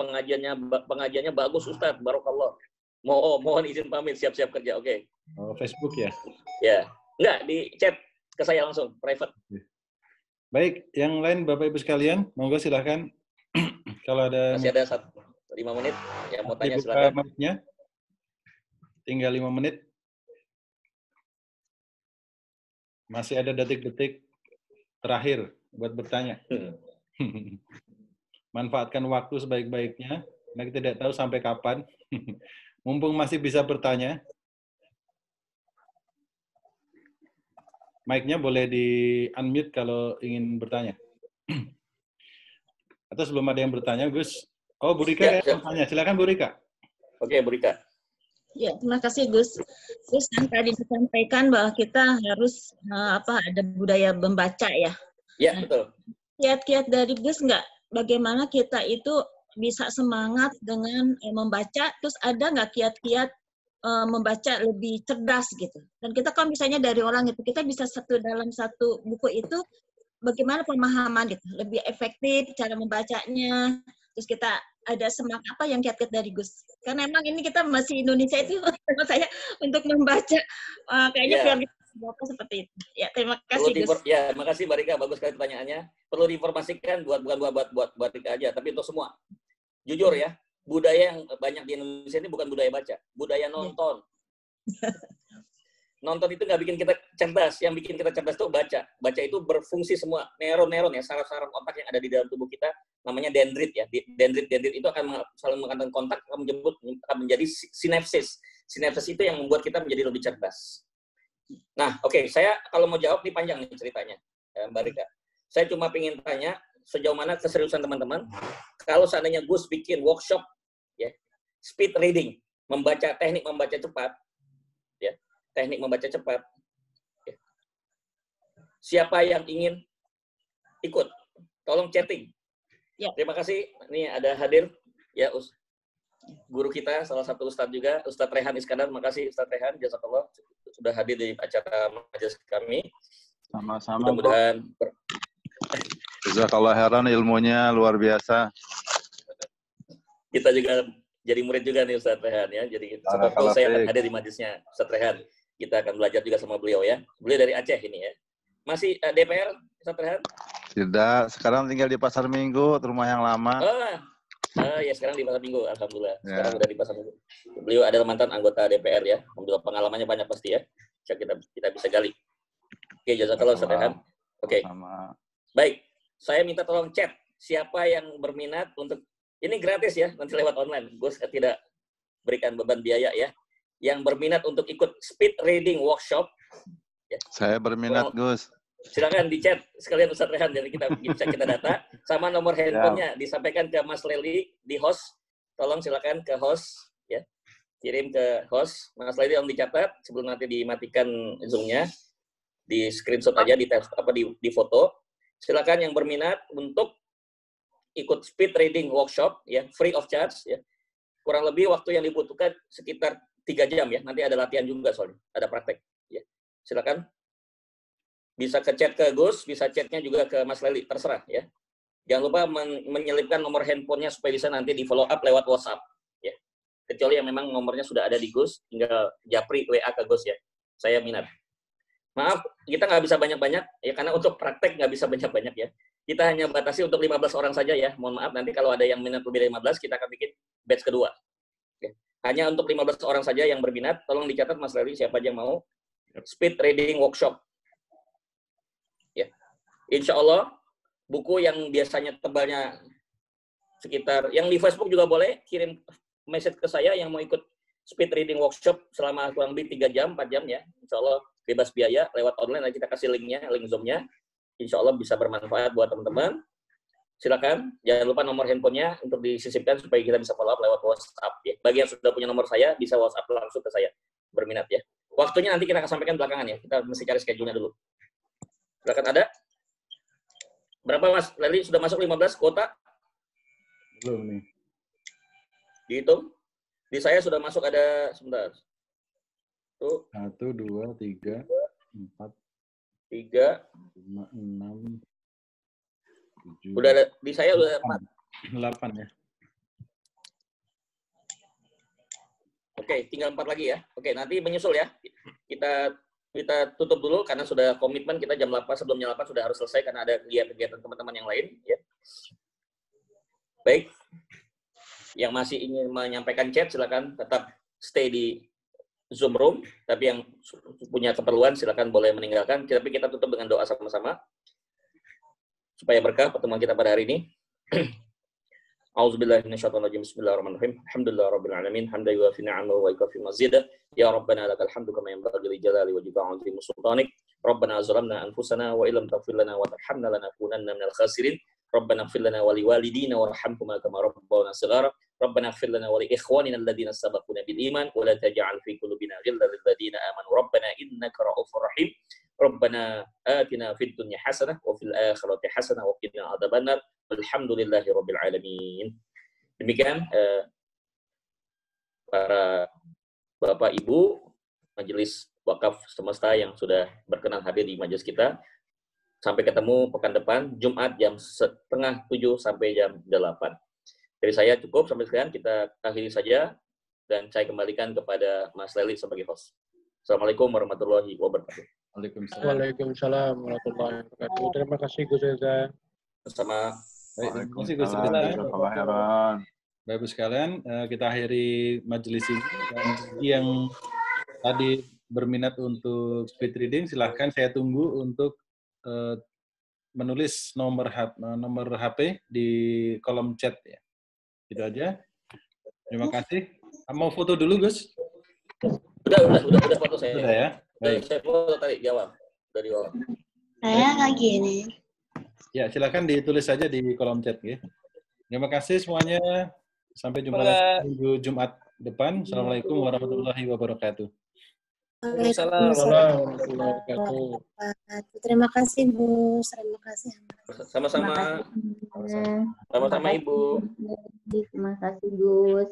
pengajiannya bagus, Ustadz. Barokallah. Mohon izin pamit, siap-siap kerja. Oke. Oh, Facebook ya? Ya. Enggak, di chat ke saya langsung, private. Baik, yang lain Bapak Ibu sekalian, monggo silahkan. Kalau ada... Masih ada 5 menit yang mau tanya, dibuka silakan. mic-nya. Tinggal 5 menit. Masih ada detik-detik terakhir buat bertanya. Manfaatkan waktu sebaik-baiknya. Karena kita tidak tahu sampai kapan. Mumpung masih bisa bertanya. Mic-nya boleh di-unmute kalau ingin bertanya. Atau sebelum ada yang bertanya, Gus? Oh, Bu Rika Ya, yang bertanya. Silakan Bu Rika. Oke, Bu Rika. Ya, terima kasih Gus. Gus yang tadi disampaikan bahwa kita harus ada budaya membaca ya. Ya, betul. Kiat-kiat dari Gus nggak? Bagaimana kita itu bisa semangat dengan membaca? Terus ada nggak kiat-kiat membaca lebih cerdas gitu? Dan kita kan misalnya dari orang itu kita bisa dalam satu buku itu bagaimana pemahaman gitu, lebih efektif cara membacanya. Terus kita ada semangat apa yang kiat-kiat dari Gus? Karena emang ini kita masih Indonesia itu saya untuk membaca kayaknya prioritas Bapak seperti itu. Ya, terima kasih Gus. Ya, makasih Mbak Rika, bagus sekali pertanyaannya. Perlu diinformasikan buat Rika aja, tapi untuk semua. Jujur ya, budaya yang banyak di Indonesia ini bukan budaya baca, budaya nonton. Nonton itu nggak bikin kita cerdas, yang bikin kita cerdas itu baca. Baca itu berfungsi semua neuron ya, saraf-saraf otak yang ada di dalam tubuh kita, namanya dendrit ya. Dendrit itu akan saling mengadakan kontak, akan menjadi sinapsis. Sinapsis itu yang membuat kita menjadi lebih cerdas. Nah, oke, saya kalau mau jawab ini panjang nih ceritanya, Mbak Rika. Saya cuma pengen tanya sejauh mana keseriusan teman-teman. Kalau seandainya Gus bikin workshop, ya, speed reading, teknik membaca cepat, ya, teknik membaca cepat. Ya. Siapa yang ingin ikut? Tolong chatting. Ya. Terima kasih. Ini ada hadir, ya, guru kita, salah satu Ustadz juga, Ustadz Rehan Iskandar. Terima kasih Ustadz Rehan, jazakallah sudah hadir di acara majelis kami. Sama-sama. Mudah-mudahan. Jazakallah khairan, ilmunya luar biasa. Kita juga jadi murid juga nih Ustadz Rehan ya. Jadi kalau saya akan hadir di majelisnya Ustadz Rehan. Kita akan belajar juga sama beliau ya. Beliau dari Aceh ini ya. Masih DPR Ustadz Rehan? Tidak, sekarang tinggal di Pasar Minggu, rumah yang lama. Ya sekarang di Pasar Minggu, alhamdulillah. Sekarang udah di Pasar Minggu. Beliau adalah mantan anggota DPR ya. Alhamdulillah pengalamannya banyak pasti ya. Kita bisa gali. Oke, jazakallah Ustadz Rehan. Oke. Baik, saya minta tolong chat siapa yang berminat untuk ini gratis ya, nanti lewat online. Gus tidak berikan beban biaya ya. Yang berminat untuk ikut speed reading workshop. Ya. Saya berminat, Gus. Silakan di chat sekalian Ustadz Rehan, jadi kita bisa kita data sama nomor handphonenya disampaikan ke Mas Leli di host. Tolong silakan ke host ya, kirim ke host. Mas Leli tolong dicatat sebelum nanti dimatikan zoom-nya, di screenshot aja, di foto. Silakan yang berminat untuk ikut speed reading workshop ya, free of charge ya. Kurang lebih waktu yang dibutuhkan sekitar 3 jam ya. Nanti ada latihan juga soalnya, ada praktek ya. Silakan. Bisa ke chat ke Gus, bisa chatnya juga ke Mas Leli, terserah ya. Jangan lupa menyelipkan nomor handphonenya supaya bisa nanti di follow up lewat WhatsApp ya. Kecuali yang memang nomornya sudah ada di Gus, tinggal japri WA ke Gus ya. Saya minat. Maaf, kita nggak bisa banyak-banyak ya, karena untuk praktek nggak bisa banyak-banyak ya. Kita hanya batasi untuk 15 orang saja ya. Mohon maaf, nanti kalau ada yang minat lebih dari 15, kita akan bikin batch kedua. Ya. Hanya untuk 15 orang saja yang berminat, tolong dicatat Mas Leli siapa aja yang mau. Speed reading workshop. Insya Allah, buku yang biasanya tebalnya sekitar, yang di Facebook juga boleh, kirim message ke saya yang mau ikut speed reading workshop selama kurang lebih 3 jam, 4 jam ya. Insya Allah bebas biaya, lewat online, nanti kita kasih linknya, link Zoom-nya. Insya Allah bisa bermanfaat buat teman-teman. Silakan, jangan lupa nomor handphonenya untuk disisipkan supaya kita bisa follow up lewat WhatsApp. Ya. Bagi yang sudah punya nomor saya, bisa WhatsApp langsung ke saya, berminat ya. Waktunya nanti kita akan sampaikan belakangan ya, kita mesti cari schedule-nya dulu. Silakan ada. Berapa Mas Leli sudah masuk 15 kuota? Belum nih. Dihitung. Di saya sudah masuk ada, sebentar. Tuh. 1, 2, 3, 4, 3, 5, 6, 7. Udah ada, di saya udah 8 ya. Oke, tinggal 4 lagi ya. Oke, nanti menyusul ya. Kita tutup dulu karena sudah komitmen kita jam 8, sebelum jam 8 sudah harus selesai karena ada kegiatan teman-teman yang lain ya. Baik. Yang masih ingin menyampaikan chat silakan tetap stay di Zoom room, tapi yang punya keperluan silakan boleh meninggalkan. Tapi kita tutup dengan doa sama-sama supaya berkah pertemuan kita pada hari ini. A'udzubillahi minasyaitonir rajim. Bismillahirrahmanirrahim. Alhamdulillahirabbil alamin. Hamdan yuwafi ni'amahu wa yukafi mazidah. Ya Rabbana lakal hamdu kama yanbaghi li jalali wajhika 'azimi sultanik. Rabbana zalamna anfusana wa illam taghfir lana wa tarhamna lanakunanna minal khasirin. Rabbana ighfir lana wa liwalidina warhamhuma kama rabbawna shighara. Rabbana ighfir lana wa li ikhwanina alladhina sabaquna bil iman wa la taj'al fi qulubina ghillan lil ladzina amanu. Rabbana innaka ra'ufur rahim. Rabbana atina fid dunya hasanah wa fil akhirati hasanah wa qina adzabannar. Alhamdulillahirabbil alamin. Demikian para Bapak Ibu Majelis Wakaf Semesta yang sudah berkenan hadir di majelis kita. Sampai ketemu pekan depan, Jumat jam 6:30 sampai jam 8. Dari saya cukup, sampai sekian kita akhiri saja, dan saya kembalikan kepada Mas Leli sebagai host. Assalamualaikum warahmatullahi wabarakatuh. Waalaikumsalam warahmatullahi wabarakatuh. Terima kasih Gus Reza. Bersama. Terima kasih Gus Reza. Bapak Ibu sekalian, kita akhiri majelis ini. Dan yang tadi berminat untuk speed reading, silahkan saya tunggu untuk menulis nomor HP di kolom chat ya. Itu aja. Terima kasih. Mau foto dulu, Gus? Udah foto saya. Sudah ya. Baik. Saya foto tadi jawab dari bawah. Saya lagi ini. Ya, silakan ditulis saja di kolom chat ya. Terima kasih semuanya. Sampai jumpa lagi minggu Jumat depan. Assalamualaikum warahmatullahi wabarakatuh. Waalaikumsalam warahmatullahi wabarakatuh. Terima kasih Gus, terima kasih. Sama-sama. Sama-sama Ibu. Terima kasih Gus.